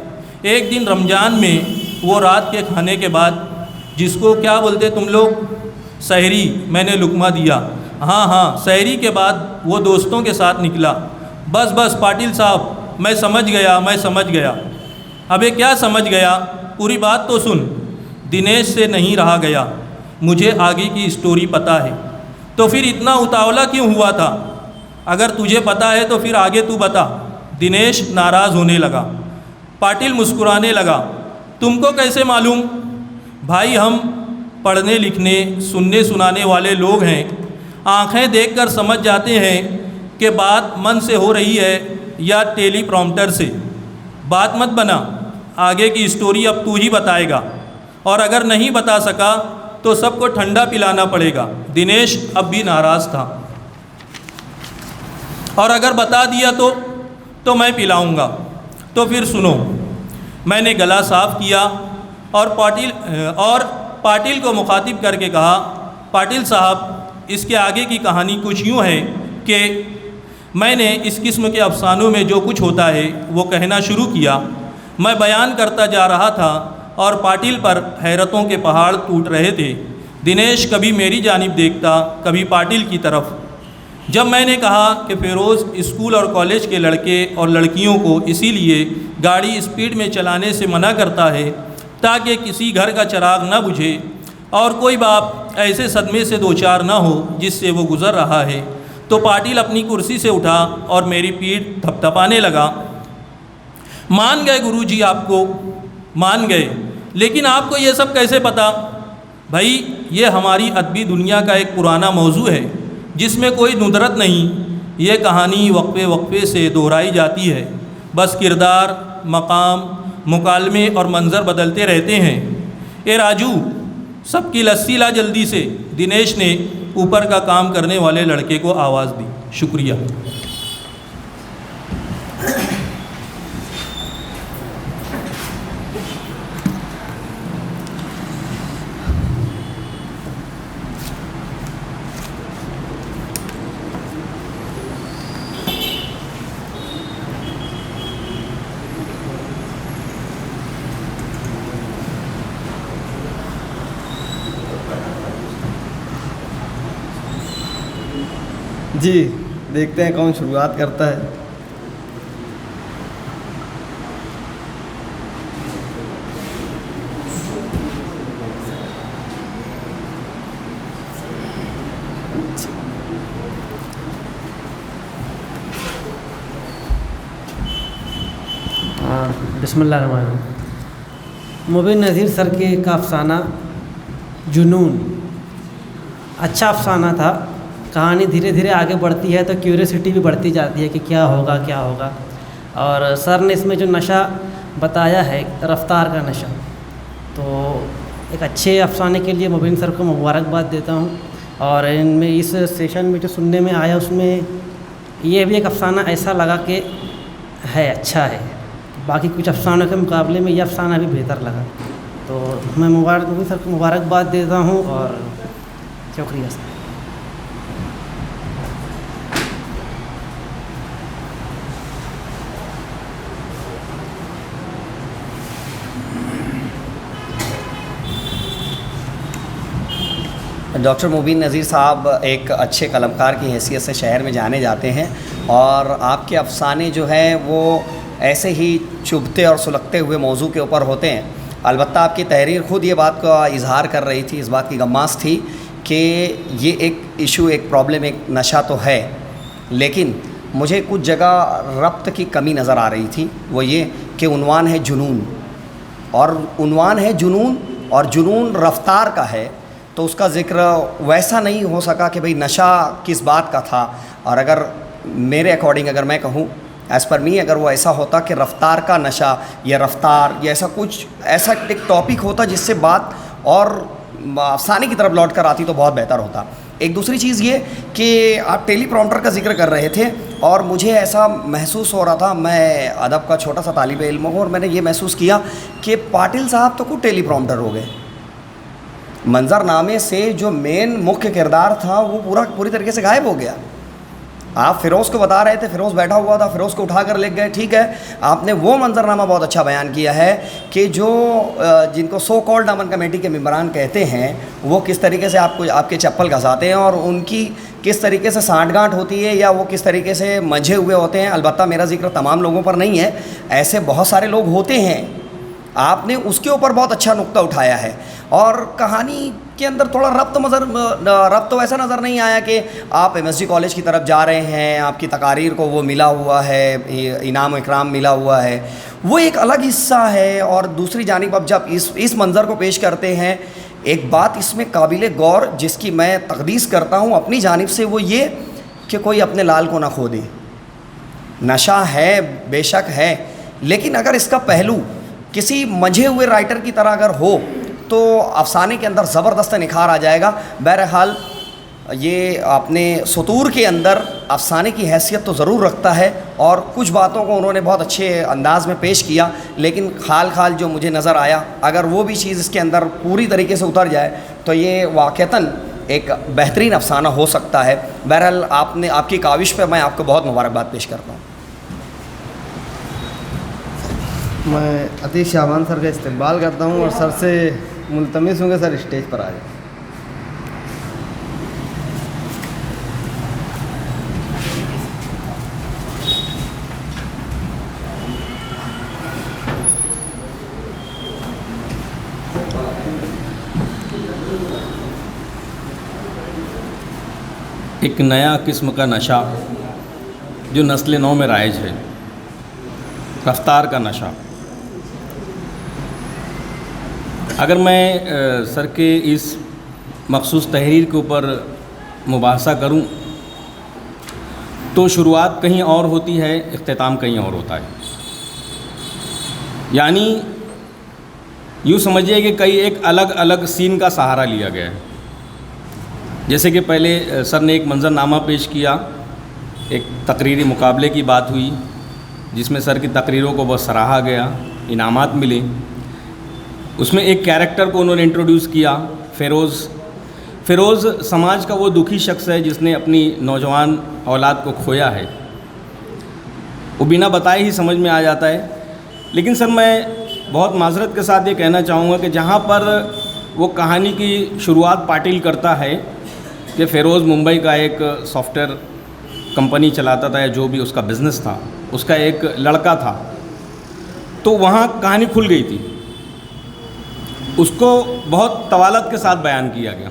ایک دن رمضان میں وہ رات کے کھانے کے بعد، جس کو کیا بولتے تم لوگ، سحری، میں نے لقمہ دیا، ہاں سحری کے بعد وہ دوستوں کے ساتھ نکلا۔ بس پاٹل صاحب، میں سمجھ گیا۔ ابے کیا سمجھ گیا، پوری بات تو سن۔ دنیش سے نہیں رہا گیا، مجھے آگے کی اسٹوری پتہ ہے۔ تو پھر اتنا اتاولا کیوں ہوا تھا؟ اگر تجھے پتہ ہے تو پھر آگے تو بتا۔ دنیش ناراض ہونے لگا۔ پاٹل مسکرانے لگا، تم کو کیسے معلوم؟ بھائی ہم پڑھنے لکھنے سننے سنانے والے لوگ ہیں، آنکھیں دیکھ کر سمجھ جاتے ہیں کہ بات من سے ہو رہی ہے یا ٹیلی پرومپٹر سے۔ بات مت بنا، آگے کی اسٹوری اب تو ہی بتائے گا، اور اگر نہیں بتا سکا تو سب کو ٹھنڈا پلانا پڑے گا۔ دنیش اب بھی ناراض تھا، اور اگر بتا دیا تو میں پلاؤں گا۔ تو پھر سنو، میں نے گلا صاف کیا اور پاٹل کو مخاطب کر کے کہا، پاٹل صاحب، اس کے آگے کی کہانی کچھ یوں ہے کہ میں نے اس قسم کے افسانوں میں جو کچھ ہوتا ہے وہ کہنا شروع کیا۔ میں بیان کرتا جا رہا تھا اور پاٹل پر حیرتوں کے پہاڑ ٹوٹ رہے تھے۔ دنیش کبھی میری جانب دیکھتا، کبھی پاٹل کی طرف۔ جب میں نے کہا کہ فیروز اسکول اور کالج کے لڑکے اور لڑکیوں کو اسی لیے گاڑی اسپیڈ میں چلانے سے منع کرتا ہے تاکہ کسی گھر کا چراغ نہ بجھے اور کوئی باپ ایسے صدمے سے دوچار نہ ہو جس سے وہ گزر رہا ہے، تو پاٹل اپنی کرسی سے اٹھا اور میری پیٹھ تھپتھپانے لگا۔ مان گئے گروجی، آپ کو مان گئے، لیکن آپ کو یہ سب کیسے پتہ؟ بھائی یہ ہماری ادبی دنیا کا ایک پرانا موضوع ہے جس میں کوئی ندرت نہیں، یہ کہانی وقفے سے دہرائی جاتی ہے، بس کردار، مقام، مکالمے اور منظر بدلتے رہتے ہیں۔ اے راجو، سب کی لسی لا جلدی سے۔ دنیش نے اوپر کا کام کرنے والے لڑکے کو آواز دی۔ شکریہ۔ جی دیکھتے ہیں کون شروعات کرتا ہے۔ بسم اللہ الرحمن الرحیم۔ مبین نذیر سر کے کا افسانہ جنون اچھا افسانہ تھا۔ کہانی دھیرے دھیرے آگے بڑھتی ہے تو کیوریوسٹی بھی بڑھتی جاتی ہے کہ کیا ہوگا۔ اور سر نے اس میں جو نشہ بتایا ہے، رفتار کا نشہ، تو ایک اچھے افسانے کے لیے مبین سر کو مبارکباد دیتا ہوں۔ اور ان میں اس سیشن میں جو سننے میں آیا اس میں یہ بھی ایک افسانہ ایسا لگا کہ ہے اچھا ہے، باقی کچھ افسانوں کے مقابلے میں یہ افسانہ بھی بہتر لگا، تو میں مبین سر کو مبارکباد دیتا ہوں اور شکریہ سر۔ ڈاکٹر مبین نذیر صاحب ایک اچھے قلمکار کی حیثیت سے شہر میں جانے جاتے ہیں، اور آپ کے افسانے جو ہیں وہ ایسے ہی چبھتے اور سلگتے ہوئے موضوع کے اوپر ہوتے ہیں۔ البتہ آپ کی تحریر خود یہ بات کا اظہار کر رہی تھی، اس بات کی غماس تھی کہ یہ ایک ایشو، ایک پرابلم، ایک نشہ تو ہے، لیکن مجھے کچھ جگہ ربط کی کمی نظر آ رہی تھی۔ وہ یہ کہ عنوان ہے جنون، اور عنوان ہے جنون، اور جنون رفتار کا ہے، تو اس کا ذکر ویسا نہیں ہو سکا کہ بھئی نشہ کس بات کا تھا۔ اور اگر میرے اکارڈنگ اگر میں کہوں، ایز پر می، اگر وہ ایسا ہوتا کہ رفتار کا نشہ یا رفتار یا ایسا کچھ، ایسا ایک ٹاپک ہوتا جس سے بات اور افسانے کی طرف لوٹ کر آتی تو بہت بہتر ہوتا۔ ایک دوسری چیز یہ کہ آپ ٹیلی پرومپٹر کا ذکر کر رہے تھے، اور مجھے ایسا محسوس ہو رہا تھا، میں ادب کا چھوٹا سا طالب علم ہوں، اور میں نے یہ محسوس کیا کہ پاٹل صاحب تو خود ٹیلی پرومپٹر ہو گئے۔ منظر نامے سے جو مین مکھ کردار تھا وہ پوری طریقے سے غائب ہو گیا۔ آپ فیروز کو بتا رہے تھے، فیروز بیٹھا ہوا تھا، فیروز کو اٹھا کر لے گئے، ٹھیک ہے، آپ نے وہ منظرنامہ بہت اچھا بیان کیا ہے کہ جو جن کو سو کالڈ امن کمیٹی کے ممبران کہتے ہیں، وہ کس طریقے سے آپ کے چپل گھساتے ہیں، اور ان کی کس طریقے سے سانٹھ گانٹھ ہوتی ہے، یا وہ کس طریقے سے منجھے ہوئے ہوتے ہیں۔ البتہ میرا ذکر تمام لوگوں پر نہیں ہے، ایسے بہت سارے لوگ ہوتے ہیں، آپ نے اس کے اوپر بہت اچھا نقطہ اٹھایا ہے۔ اور کہانی کے اندر تھوڑا ربط تو ایسا نظر نہیں آیا کہ آپ ایم ایس جی کالج کی طرف جا رہے ہیں، آپ کی تقاریر کو وہ ملا ہوا ہے، انعام و اکرام ملا ہوا ہے، وہ ایک الگ حصہ ہے۔ اور دوسری جانب اب جب اس منظر کو پیش کرتے ہیں، ایک بات اس میں قابل غور جس کی میں تقدیس کرتا ہوں اپنی جانب سے، وہ یہ کہ کوئی اپنے لال کو نہ کھو دے۔ نشہ ہے، بے شک ہے، لیکن اگر اس کا پہلو کسی منجھے ہوئے رائٹر کی طرح اگر ہو تو افسانے کے اندر زبردست نکھار آ جائے گا۔ بہرحال یہ اپنے سطور کے اندر افسانے کی حیثیت تو ضرور رکھتا ہے، اور کچھ باتوں کو انہوں نے بہت اچھے انداز میں پیش کیا، لیکن خال جو مجھے نظر آیا، اگر وہ بھی چیز اس کے اندر پوری طریقے سے اتر جائے تو یہ واقعتاً ایک بہترین افسانہ ہو سکتا ہے۔ بہرحال آپ کی کاوش پہ میں آپ کو بہت مبارکباد پیش کرتا ہوں۔ میں عتیق شعبان سر کا استقبال کرتا ہوں، اور سر سے ملتمس ہوں کہ سر اسٹیج پر آ جائیں۔ ایک نیا قسم کا نشہ جو نسل نو میں رائج ہے، رفتار کا نشہ۔ اگر میں سر کے اس مخصوص تحریر کے اوپر مباحثہ کروں تو شروعات کہیں اور ہوتی ہے، اختتام کہیں اور ہوتا ہے۔ یعنی یوں سمجھیے کہ کئی ایک الگ الگ سین کا سہارا لیا گیا ہے۔ جیسے کہ پہلے سر نے ایک منظرنامہ پیش کیا، ایک تقریری مقابلے کی بات ہوئی جس میں سر کی تقریروں کو بہت سراہا گیا، انعامات ملے۔ اس میں ایک کیریکٹر کو انہوں نے انٹروڈیوس کیا، فیروز سماج کا وہ دکھی شخص ہے جس نے اپنی نوجوان اولاد کو کھویا ہے۔ وہ بنا بتائے ہی سمجھ میں آ جاتا ہے۔ لیکن سر میں بہت معذرت کے ساتھ یہ کہنا چاہوں گا کہ جہاں پر وہ کہانی کی شروعات پاٹل کرتا ہے کہ فیروز ممبئی کا ایک سافٹ ویئر کمپنی چلاتا تھا، یا جو بھی اس کا بزنس تھا، اس کا ایک لڑکا تھا، تو وہاں کہانی کھل گئی تھی، اس کو بہت طوالت کے ساتھ بیان کیا گیا،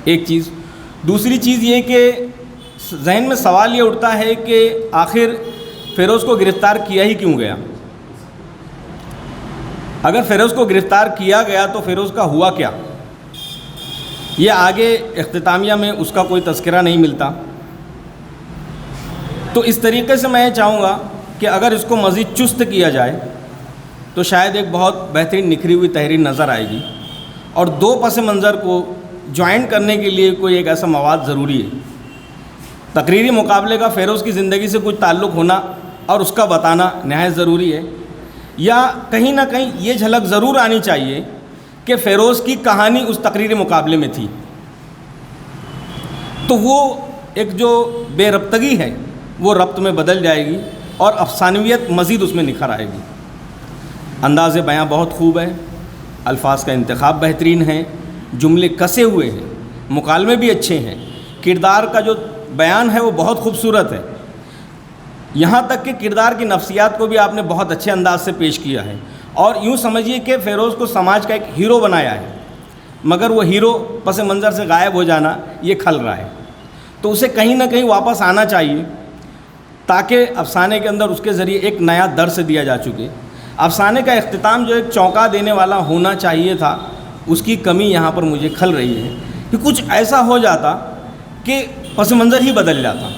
ایک چیز۔ دوسری چیز یہ کہ ذہن میں سوال یہ اٹھتا ہے کہ آخر فیروز کو گرفتار کیا ہی کیوں گیا؟ اگر فیروز کو گرفتار کیا گیا تو فیروز کا ہوا کیا؟ یہ آگے اختتامیہ میں اس کا کوئی تذکرہ نہیں ملتا۔ تو اس طریقے سے میں چاہوں گا کہ اگر اس کو مزید چست کیا جائے تو شاید ایک بہت بہترین نکھری ہوئی تحریر نظر آئے گی، اور دو پس منظر کو جوائنٹ کرنے کے لیے کوئی ایک ایسا مواد ضروری ہے۔ تقریری مقابلے کا فیروز کی زندگی سے کچھ تعلق ہونا اور اس کا بتانا نہایت ضروری ہے، یا کہیں نہ کہیں یہ جھلک ضرور آنی چاہیے کہ فیروز کی کہانی اس تقریری مقابلے میں تھی، تو وہ ایک جو بے ربطگی ہے وہ ربط میں بدل جائے گی، اور افسانویت مزید اس میں نکھر آئے گی۔ انداز بیاں بہت خوب ہے، الفاظ کا انتخاب بہترین ہے، جملے کسے ہوئے ہیں، مکالمے بھی اچھے ہیں، کردار کا جو بیان ہے وہ بہت خوبصورت ہے، یہاں تک کہ کردار کی نفسیات کو بھی آپ نے بہت اچھے انداز سے پیش کیا ہے، اور یوں سمجھیے کہ فیروز کو سماج کا ایک ہیرو بنایا ہے، مگر وہ ہیرو پس منظر سے غائب ہو جانا یہ کھل رہا ہے، تو اسے کہیں نہ کہیں واپس آنا چاہیے تاکہ افسانے کے اندر اس کے ذریعے ایک نیا درس دیا جا چکے۔ افسانے کا اختتام جو ایک چونکا دینے والا ہونا چاہیے تھا، اس کی کمی یہاں پر مجھے کھل رہی ہے کہ کچھ ایسا ہو جاتا کہ پس منظر ہی بدل جاتا،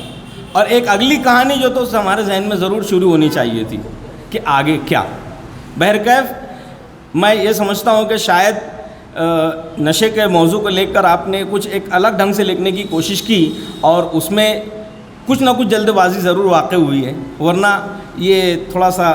اور ایک اگلی کہانی جو تو ہمارے ذہن میں ضرور شروع ہونی چاہیے تھی کہ آگے کیا۔ بہرکیف میں یہ سمجھتا ہوں کہ شاید نشے کے موضوع کو لے کر آپ نے کچھ ایک الگ ڈھنگ سے لکھنے کی کوشش کی، اور اس میں کچھ نہ کچھ جلد بازی ضرور واقع ہوئی ہے، ورنہ یہ تھوڑا سا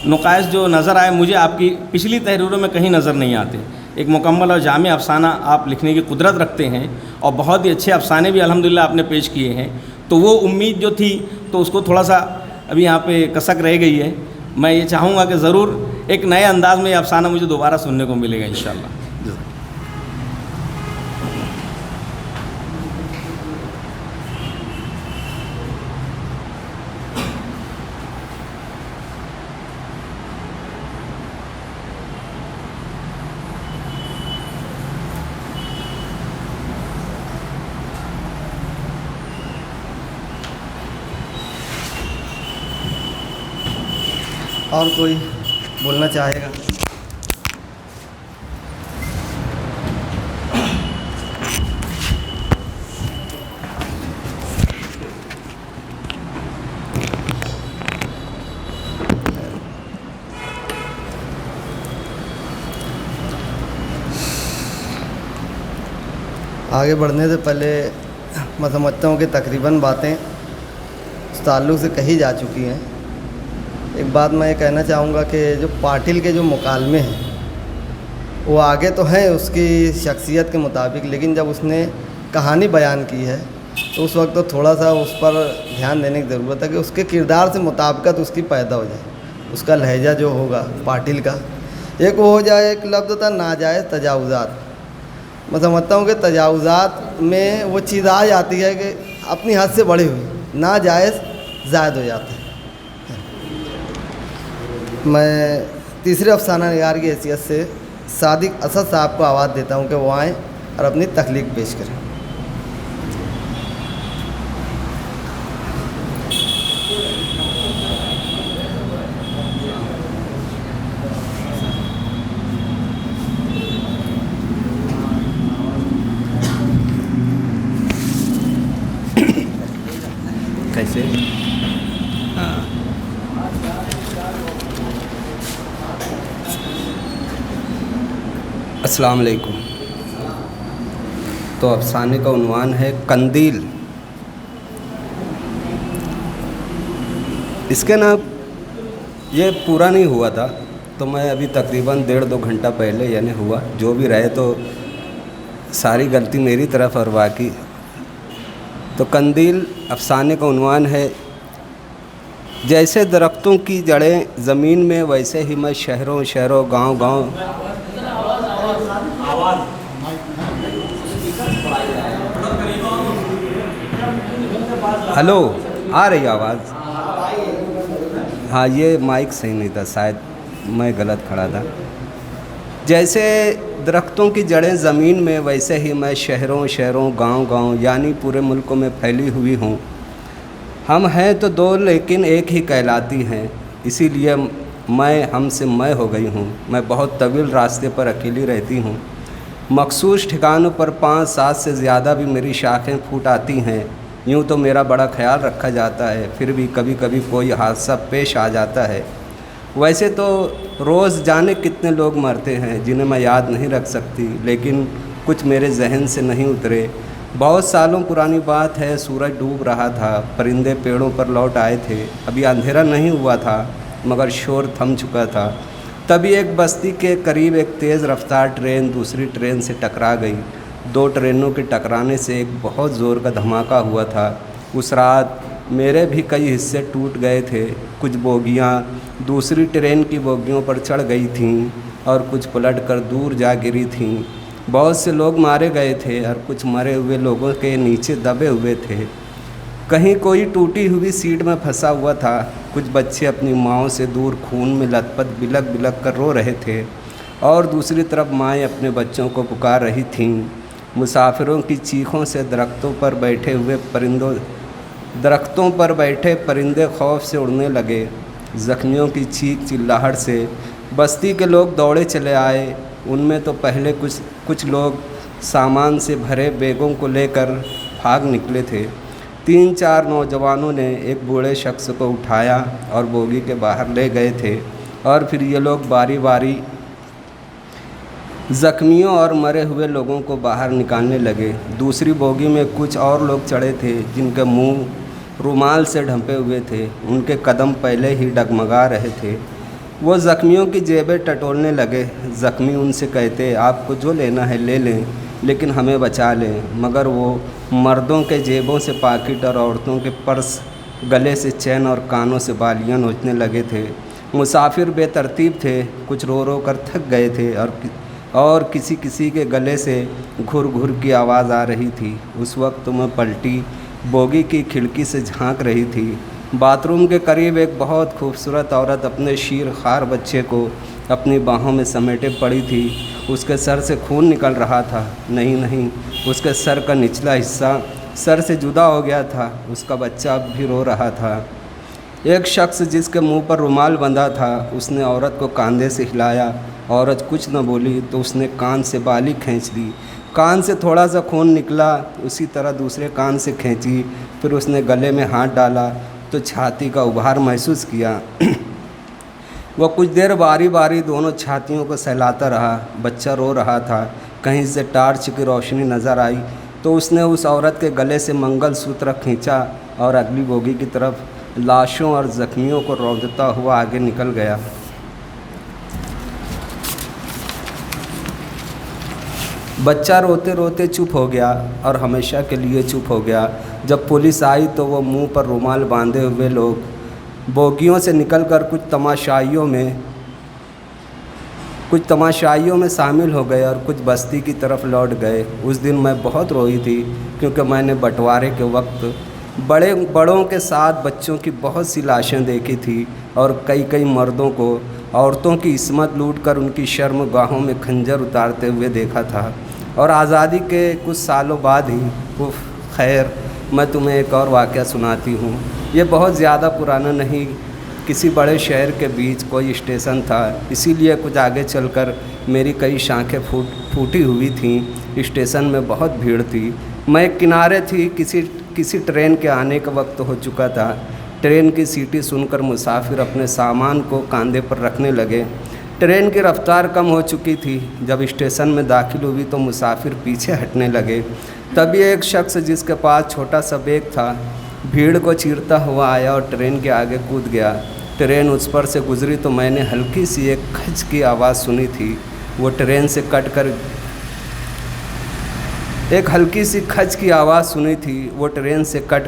نقائص جو نظر آئے مجھے آپ کی پچھلی تحریروں میں کہیں نظر نہیں آتے۔ ایک مکمل اور جامع افسانہ آپ لکھنے کی قدرت رکھتے ہیں، اور بہت ہی اچھے افسانے بھی الحمدللہ آپ نے پیش کیے ہیں، تو وہ امید جو تھی تو اس کو تھوڑا سا ابھی یہاں پہ کسک رہ گئی ہے۔ میں یہ چاہوں گا کہ ضرور ایک نئے انداز میں یہ افسانہ مجھے دوبارہ سننے کو ملے گا انشاءاللہ۔ اور کوئی بولنا چاہے گا؟ آگے بڑھنے سے پہلے میں سمجھتا ہوں کہ تقریباً باتیں اس تعلق سے کہی جا چکی ہیں۔ ایک بات میں یہ کہنا چاہوں گا کہ جو پاٹل کے جو مکالمے ہیں وہ آگے تو ہیں اس کی شخصیت کے مطابق، لیکن جب اس نے کہانی بیان کی ہے تو اس وقت تو تھوڑا سا اس پر دھیان دینے کی ضرورت ہے کہ اس کے کردار سے مطابقت اس کی پیدا ہو جائے، اس کا لہجہ جو ہوگا پاٹل کا۔ ایک وہ ہو جائے، ایک لفظ تھا ناجائز تجاوزات، میں سمجھتا ہوں کہ تجاوزات میں وہ چیز آ جاتی ہے کہ اپنی حد سے بڑھی ہوئی، ناجائز زائد ہو جاتا ہے۔ میں تیسرے افسانہ نگار کی حیثیت سے صادق اسد صاحب کو آواز دیتا ہوں کہ وہ آئیں اور اپنی تخلیق پیش کریں۔ کیسے؟ السلام علیکم۔ تو افسانے کا عنوان ہے قندیل۔ اس کے نا یہ پورا نہیں ہوا تھا، تو میں ابھی تقریباً 1.5-2 گھنٹہ پہلے یعنی ہوا، جو بھی رہے تو ساری غلطی میری طرف، اور باقی تو قندیل افسانے کا عنوان ہے جیسے درختوں کی جڑیں زمین میں، ویسے ہی میں شہروں شہروں گاؤں گاؤں ہلو آ رہی آواز؟ ہاں یہ مائک صحیح نہیں تھا، شاید میں غلط کھڑا تھا۔ جیسے درختوں کی جڑیں زمین میں، ویسے ہی میں شہروں شہروں گاؤں گاؤں یعنی پورے ملکوں میں پھیلی ہوئی ہوں۔ ہم ہیں تو دو لیکن ایک ہی کہلاتی ہیں، اسی لیے میں ہم سے میں ہو گئی ہوں۔ میں بہت طویل راستے پر اکیلی رہتی ہوں، مخصوص ٹھکانوں پر 5-7 سے زیادہ بھی میری شاخیں پھوٹ آتی ہیں۔ یوں تو میرا بڑا خیال رکھا جاتا ہے، پھر بھی کبھی کبھی کوئی حادثہ پیش آ جاتا ہے۔ ویسے تو روز جانے کتنے لوگ مرتے ہیں جنہیں میں یاد نہیں رکھ سکتی، لیکن کچھ میرے ذہن سے نہیں اترے۔ بہت سالوں پرانی بات ہے، سورج ڈوب رہا تھا، پرندے پیڑوں پر لوٹ آئے تھے، ابھی اندھیرا نہیں ہوا تھا مگر شور تھم چکا تھا۔ تبھی ایک بستی کے قریب ایک تیز رفتار ٹرین دوسری ٹرین سے ٹکرا گئی۔ 2 ٹرینوں کے ٹکرانے سے ایک بہت زور کا دھماکہ ہوا تھا۔ اس رات میرے بھی کئی حصے ٹوٹ گئے تھے، کچھ بوگیاں دوسری ٹرین کی بوگیوں پر چڑھ گئی تھیں اور کچھ پلٹ کر دور جا گری تھیں۔ بہت سے لوگ مارے گئے تھے اور کچھ مرے ہوئے لوگوں کے نیچے دبے ہوئے تھے. کہیں کوئی ٹوٹی ہوئی سیٹ میں پھنسا ہوا تھا. کچھ بچے اپنی ماؤں سے دور خون میں لت پت بلک بلک کر رو رہے تھے اور دوسری طرف مائیں اپنے بچوں کو پکار رہی تھیں. مسافروں کی چیخوں سے درختوں پر بیٹھے پرندے خوف سے اڑنے لگے. زخمیوں کی چیخ چلاہٹ سے بستی کے لوگ دوڑے چلے آئے. ان میں تو پہلے کچھ لوگ سامان سے بھرے بیگوں کو لے کر بھاگ نکلے تھے. 3-4 نوجوانوں نے ایک بوڑھے شخص کو اٹھایا اور بوگی کے باہر لے گئے تھے اور پھر یہ لوگ باری باری زخمیوں اور مرے ہوئے لوگوں کو باہر نکالنے لگے. دوسری بوگی میں کچھ اور لوگ چڑھے تھے جن کے منہ رومال سے ڈھانپے ہوئے تھے. ان کے قدم پہلے ہی ڈگمگا رہے تھے. وہ زخمیوں کی جیبیں ٹٹولنے لگے. زخمی ان سے کہتے آپ کو جو لینا ہے لے لیں لیکن ہمیں بچا لیں. مگر وہ مردوں کے جیبوں سے پاکٹ اور عورتوں کے پرس، گلے سے چین اور کانوں سے بالیاں نوچنے لگے تھے. مسافر بے ترتیب تھے. کچھ رو رو کر تھک گئے تھے اور کسی کے گلے سے گھر گھر کی آواز آ رہی تھی. اس وقت میں پلٹی بوگی کی کھڑکی سے جھانک رہی تھی. باتھ روم کے قریب ایک بہت خوبصورت عورت اپنے شیر خوار بچے کو اپنی باہوں میں سمیٹے پڑی تھی. اس کے سر سے خون نکل رہا تھا. نہیں، اس کے سر کا نچلا حصہ سر سے جدا ہو گیا تھا. اس کا بچہ اب بھی رو رہا تھا. ایک شخص جس کے منہ پر رومال بندھا تھا اس نے عورت کو کاندھے سے ہلایا. عورت کچھ نہ بولی تو اس نے کان سے بالی کھینچ لی. کان سے تھوڑا سا خون نکلا. اسی طرح دوسرے کان سے کھینچی. پھر اس نے گلے میں ہاتھ ڈالا تو چھاتی کا ابھار محسوس کیا. وہ کچھ دیر باری باری دونوں چھاتیوں کو سہلاتا رہا. بچہ رو رہا تھا. کہیں سے ٹارچ کی روشنی نظر آئی تو اس نے اس عورت کے گلے سے منگل سوتر کھینچا اور اگلی بوگی کی طرف لاشوں اور زخمیوں کو روندا ہوا آگے نکل گیا. بچہ روتے روتے چپ ہو گیا اور ہمیشہ کے لیے چپ ہو گیا. جب پولیس آئی تو وہ منہ پر رومال باندھے ہوئے لوگ بوگیوں سے نکل کر کچھ تماشائیوں میں شامل ہو گئے اور کچھ بستی کی طرف لوٹ گئے. اس دن میں بہت روئی تھی کیونکہ میں نے بٹوارے کے وقت بڑوں کے ساتھ بچوں کی بہت سی لاشیں دیکھی تھی اور کئی مردوں کو عورتوں کی عصمت لوٹ کر ان کی شرم گاہوں میں خنجر اتارتے ہوئے دیکھا تھا. اور آزادی کے کچھ سالوں بعد ہی خیر میں تمہیں ایک اور واقعہ سناتی ہوں. یہ بہت زیادہ پرانا نہیں. کسی بڑے شہر کے بیچ کوئی اسٹیشن تھا. اسی لیے کچھ آگے چل کر میری کئی شاخیں پھوٹی ہوئی تھیں. اسٹیشن میں بہت بھیڑ تھی. میں ایک کنارے تھی. کسی ٹرین کے آنے کا وقت ہو چکا تھا. ٹرین کی سیٹی سن کر مسافر اپنے سامان کو کاندھے پر رکھنے لگے. ٹرین کی رفتار کم ہو چکی تھی. جب اسٹیشن میں داخل ہوئی تو مسافر پیچھے ہٹنے لگے. تبھی ایک شخص جس کے پاس چھوٹا سا بیگ تھا بھیڑ کو چیرتا ہوا آیا اور ٹرین کے آگے کود گیا. ٹرین اس پر سے گزری تو میں نے ہلکی سی ایک کھچ کی آواز سنی تھی. وہ ٹرین سے کٹ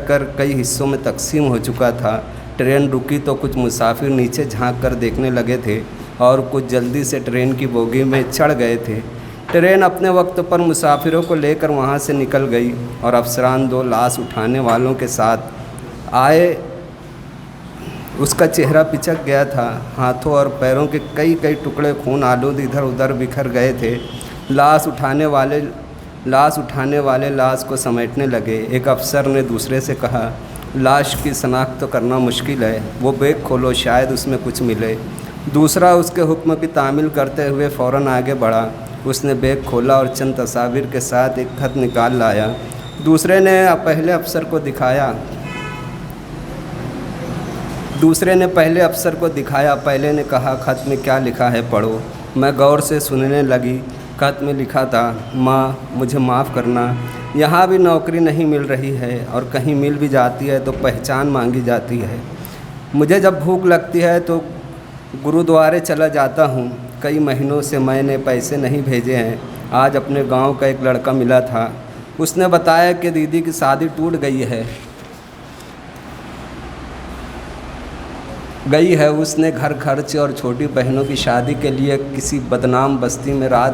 کر کئی حصوں میں تقسیم ہو چکا تھا. ٹرین رکی تو کچھ مسافر نیچے جھانک کر دیکھنے لگے تھے اور کچھ جلدی سے ٹرین کی بوگی میں چڑھ گئے تھے. ٹرین اپنے وقت پر مسافروں کو لے کر وہاں سے نکل گئی اور افسران 2 لاش اٹھانے والوں کے ساتھ آئے. اس کا چہرہ پچک گیا تھا. ہاتھوں اور پیروں کے کئی ٹکڑے خون آلود ادھر ادھر بکھر گئے تھے. لاش اٹھانے والے لاش کو سمیٹنے لگے. ایک افسر نے دوسرے سے کہا لاش کی شناخت کرنا مشکل ہے. وہ بیگ کھولو شاید اس میں کچھ ملے. دوسرا اس کے حکم کی تعمیل کرتے ہوئے فوراً آگے بڑھا. اس نے بیگ کھولا اور چند تصاویر کے ساتھ ایک خط نکال لایا. دوسرے نے پہلے افسر کو دکھایا. پہلے نے کہا خط میں کیا لکھا ہے پڑھو. میں غور سے سننے لگی. خط میں لکھا تھا ماں مجھے معاف کرنا. یہاں بھی نوکری نہیں مل رہی ہے اور کہیں مل بھی جاتی ہے تو پہچان مانگی جاتی ہے. مجھے جب بھوک لگتی ہے تو گرودوارے چلا جاتا ہوں. کئی مہینوں سے میں نے پیسے نہیں بھیجے ہیں. آج اپنے گاؤں کا ایک لڑکا ملا تھا. اس نے بتایا کہ دیدی کی شادی ٹوٹ گئی ہے. اس نے گھر خرچ اور چھوٹی بہنوں کی شادی کے لیے کسی بدنام بستی میں رات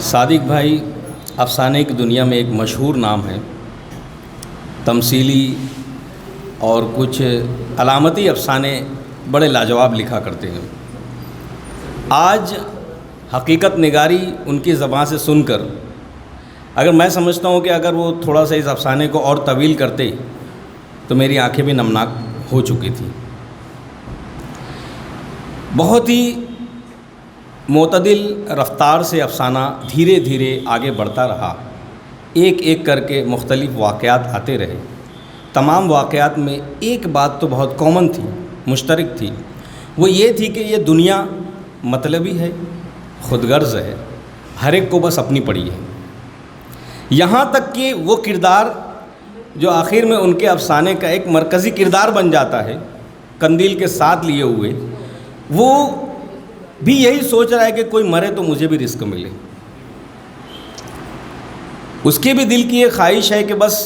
صادق بھائی افسانے کی دنیا میں ایک مشہور نام ہے. تمثیلی اور کچھ علامتی افسانے بڑے لاجواب لکھا کرتے ہیں. آج حقیقت نگاری ان کی زبان سے سن کر اگر میں سمجھتا ہوں کہ اگر وہ تھوڑا سا اس افسانے کو اور طویل کرتے تو میری آنکھیں بھی نمناک ہو چکی تھیں. بہت ہی معتدل رفتار سے افسانہ دھیرے دھیرے آگے بڑھتا رہا. ایک ایک کر کے مختلف واقعات آتے رہے. تمام واقعات میں ایک بات تو بہت کامن تھی، مشترک تھی. وہ یہ تھی کہ یہ دنیا مطلبی ہے، خود غرض ہے، ہر ایک کو بس اپنی پڑی ہے. یہاں تک کہ وہ کردار جو آخر میں ان کے افسانے کا ایک مرکزی کردار بن جاتا ہے، قندیل کے ساتھ لیے ہوئے، وہ بھی یہی سوچ رہا ہے کہ کوئی مرے تو مجھے بھی رزق ملے. اس کے بھی دل کی یہ خواہش ہے کہ بس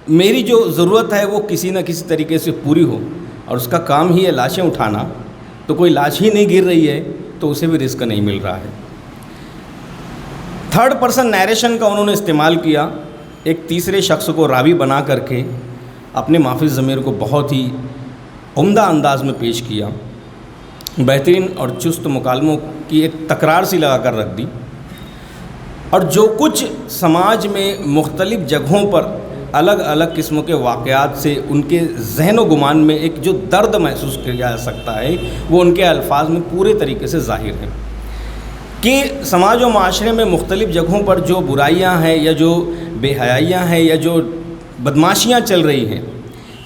میری جو ضرورت ہے وہ کسی نہ کسی طریقے سے پوری ہو، اور اس کا کام ہی ہے لاشیں اٹھانا. تو کوئی لاش ہی نہیں گر رہی ہے تو اسے بھی رزق نہیں مل رہا ہے. تھرڈ پرسن نیریشن کا انہوں نے استعمال کیا، ایک تیسرے شخص کو راوی بنا کر کے اپنے مافی ضمیر کو بہت ہی عمدہ انداز میں پیش کیا. بہترین اور چست مکالموں کی ایک تکرار سی لگا کر رکھ دی، اور جو کچھ سماج میں مختلف جگہوں پر الگ الگ قسموں کے واقعات سے ان کے ذہن و گمان میں ایک جو درد محسوس کیا جا سکتا ہے وہ ان کے الفاظ میں پورے طریقے سے ظاہر ہے. کہ سماج و معاشرے میں مختلف جگہوں پر جو برائیاں ہیں یا جو بے حیائیاں ہیں یا جو بدماشیاں چل رہی ہیں،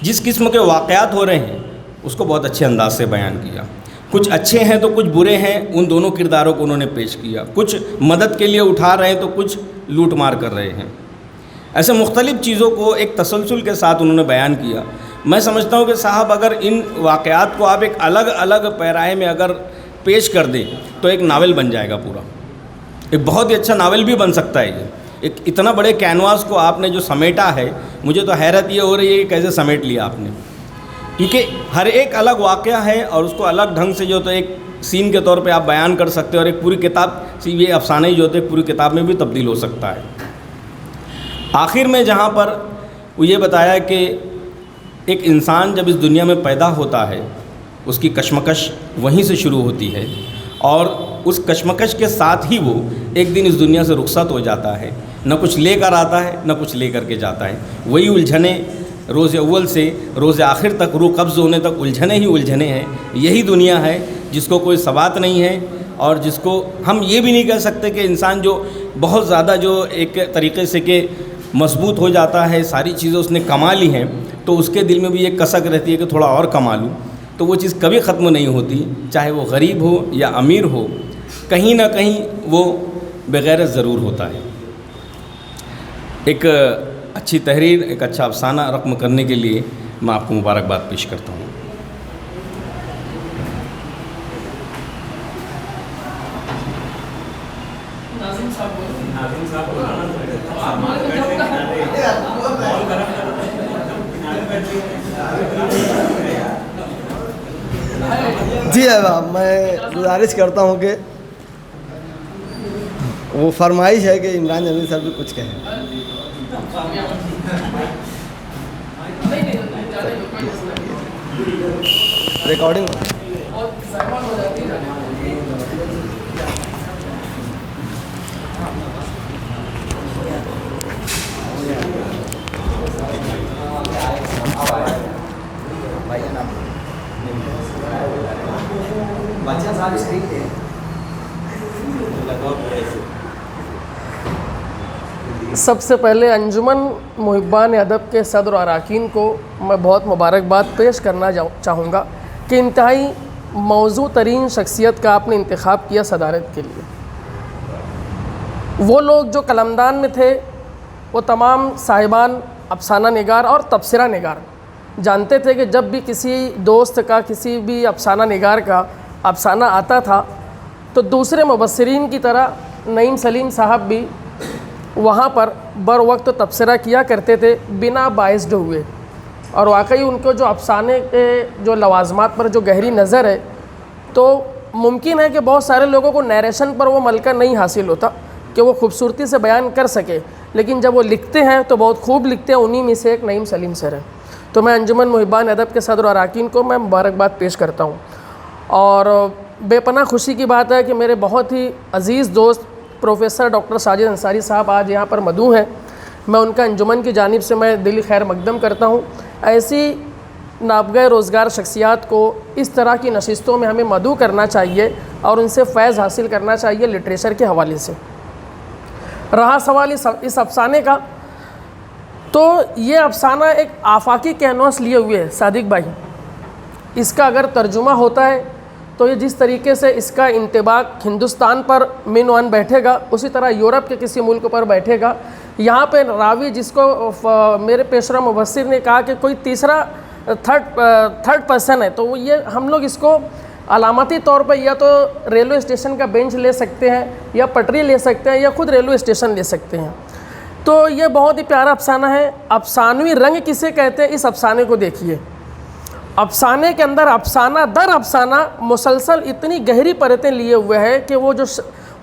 جس قسم کے واقعات ہو رہے ہیں، اس کو بہت اچھے انداز سے بیان کیا. کچھ اچھے ہیں تو کچھ برے ہیں، ان دونوں کرداروں کو انہوں نے پیش کیا. کچھ مدد کے لیے اٹھا رہے ہیں تو کچھ لوٹ مار کر رہے ہیں. ایسے مختلف چیزوں کو ایک تسلسل کے ساتھ انہوں نے بیان کیا. میں سمجھتا ہوں کہ صاحب اگر ان واقعات کو آپ ایک الگ الگ پیرائے میں اگر پیش کر دیں تو ایک ناول بن جائے گا پورا. ایک بہت ہی اچھا ناول بھی بن سکتا ہے. یہ ایک اتنا بڑے کینواس کو آپ نے جو سمیٹا ہے، مجھے تو حیرت یہ ہو رہی ہے کہ کیسے سمیٹ لیا آپ نے، کیونکہ ہر ایک الگ واقعہ ہے اور اس کو الگ ڈھنگ سے جو تو ایک سین کے طور پہ آپ بیان کر سکتے ہیں، اور ایک پوری کتاب سے یہ افسانہ ہی جو ہوتے پوری کتاب میں بھی تبدیل ہو سکتا ہے. آخر میں جہاں پر وہ یہ بتایا کہ ایک انسان جب اس دنیا میں پیدا ہوتا ہے اس کی کشمکش وہیں سے شروع ہوتی ہے، اور اس کشمکش کے ساتھ ہی وہ ایک دن اس دنیا سے رخصت ہو جاتا ہے. نہ کچھ لے کر آتا ہے نہ کچھ لے کر کے جاتا ہے. وہی الجھنیں روز اول سے روز آخر تک، روح قبض ہونے تک الجھنیں ہی الجھنیں ہیں. یہی دنیا ہے جس کو کوئی ثبات نہیں ہے، اور جس کو ہم یہ بھی نہیں کہہ سکتے کہ انسان جو بہت زیادہ جو ایک طریقے سے کہ مضبوط ہو جاتا ہے، ساری چیزیں اس نے کما لی ہیں، تو اس کے دل میں بھی ایک کسک رہتی ہے کہ تھوڑا اور کما لوں. تو وہ چیز کبھی ختم نہیں ہوتی، چاہے وہ غریب ہو یا امیر ہو، کہیں نہ کہیں وہ بغیر ضرور ہوتا ہے. ایک اچھی تحریر، ایک اچھا افسانہ رقم کرنے کے لیے میں آپ کو مبارکباد پیش کرتا ہوں. جی احباب، میں گزارش کرتا ہوں کہ وہ فرمائش ہے کہ عمران جمیل صاحب بھی کچھ کہیں. ریکارڈنگ سب سے پہلے انجمن محبان ادب کے صدر و اراکین کو میں بہت مبارکباد پیش کرنا چاہوں گا کہ انتہائی موزوں ترین شخصیت کا آپ نے انتخاب کیا صدارت کے لیے. وہ لوگ جو قلمدان میں تھے وہ تمام صاحبان افسانہ نگار اور تبصرہ نگار جانتے تھے کہ جب بھی کسی دوست کا، کسی بھی افسانہ نگار کا افسانہ آتا تھا تو دوسرے مبصرین کی طرح نعیم سلیم صاحب بھی وہاں پر بر وقت تبصرہ کیا کرتے تھے بنا باعث ہوئے. اور واقعی ان کو جو افسانے کے جو لوازمات پر جو گہری نظر ہے، تو ممکن ہے کہ بہت سارے لوگوں کو نیریشن پر وہ ملکہ نہیں حاصل ہوتا، کہ وہ خوبصورتی سے بیان کر سکے، لیکن جب وہ لکھتے ہیں تو بہت خوب لکھتے ہیں. انہی میں سے ایک نعیم سلیم سر ہیں. تو میں انجمن محبان ادب کے صدر و اراکین کو میں مبارکباد پیش کرتا ہوں. اور بے پناہ خوشی کی بات ہے کہ میرے بہت ہی عزیز دوست پروفیسر ڈاکٹر ساجد انصاری صاحب آج یہاں پر مدعو ہیں. میں ان کا انجمن کی جانب سے میں دلی خیر مقدم کرتا ہوں. ایسی نابغہ روزگار شخصیات کو اس طرح کی نشستوں میں ہمیں مدعو کرنا چاہیے اور ان سے فیض حاصل کرنا چاہیے لٹریچر کے حوالے سے. رہا سوال اس افسانے کا، تو یہ افسانہ ایک آفاقی کینوس لیے ہوئے ہے صادق بھائی. اس کا اگر ترجمہ ہوتا ہے تو یہ جس طریقے سے اس کا انطباق ہندوستان پر من ون بیٹھے گا، اسی طرح یورپ کے کسی ملک پر بیٹھے گا. یہاں پہ راوی جس کو میرے پیشرا مبصر نے کہا کہ کوئی تیسرا تھرڈ پرسن ہے، تو یہ ہم لوگ اس کو علامتی طور پہ یا تو ریلوے اسٹیشن کا بینچ لے سکتے ہیں، یا پٹری لے سکتے ہیں، یا خود ریلوے اسٹیشن لے سکتے ہیں. تو یہ بہت ہی پیارا افسانہ ہے. افسانوی رنگ کسے کہتے ہیں، اس افسانے کو دیکھیے. افسانے کے اندر افسانہ در افسانہ مسلسل اتنی گہری پرتیں لیے ہوئے ہے کہ وہ جو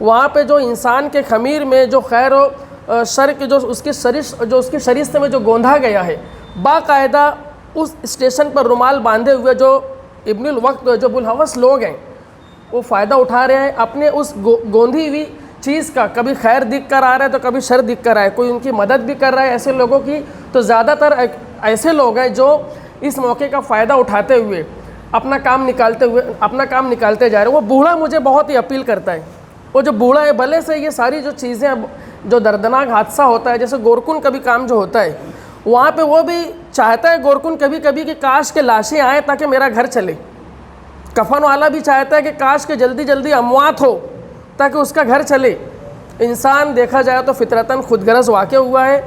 وہاں پہ جو انسان کے خمیر میں جو خیر و شر کے جو اس کی شریست میں جو گوندھا گیا ہے، باقاعدہ اس اسٹیشن پر رومال باندھے ہوئے جو ابن الوقت جو بلحوث لوگ ہیں وہ فائدہ اٹھا رہے ہیں اپنے اس گوندھی ہوئی چیز کا. کبھی خیر دکھ کر آ رہا ہے تو کبھی شر دکھ کر آئے، کوئی ان کی مدد بھی کر رہا ہے ایسے لوگوں کی. تو زیادہ تر ایسے لوگ ہیں جو اس موقع کا فائدہ اٹھاتے ہوئے اپنا کام نکالتے جا رہے ہیں. وہ بوڑھا مجھے بہت ہی اپیل کرتا ہے. وہ جو بوڑھا ہے بھلے سے یہ ساری جو چیزیں جو دردناک حادثہ ہوتا ہے، جیسے گورکن کبھی کام جو ہوتا ہے وہاں پہ وہ بھی چاہتا ہے گورکن کبھی کبھی کہ کاش کے لاشیں آئیں تاکہ میرا گھر چلے. کفن والا بھی چاہتا ہے کہ کاش کے جلدی جلدی اموات ہو تاکہ اس کا گھر چلے. انسان دیکھا جائے تو فطرتاً خود غرض واقع ہوا ہے.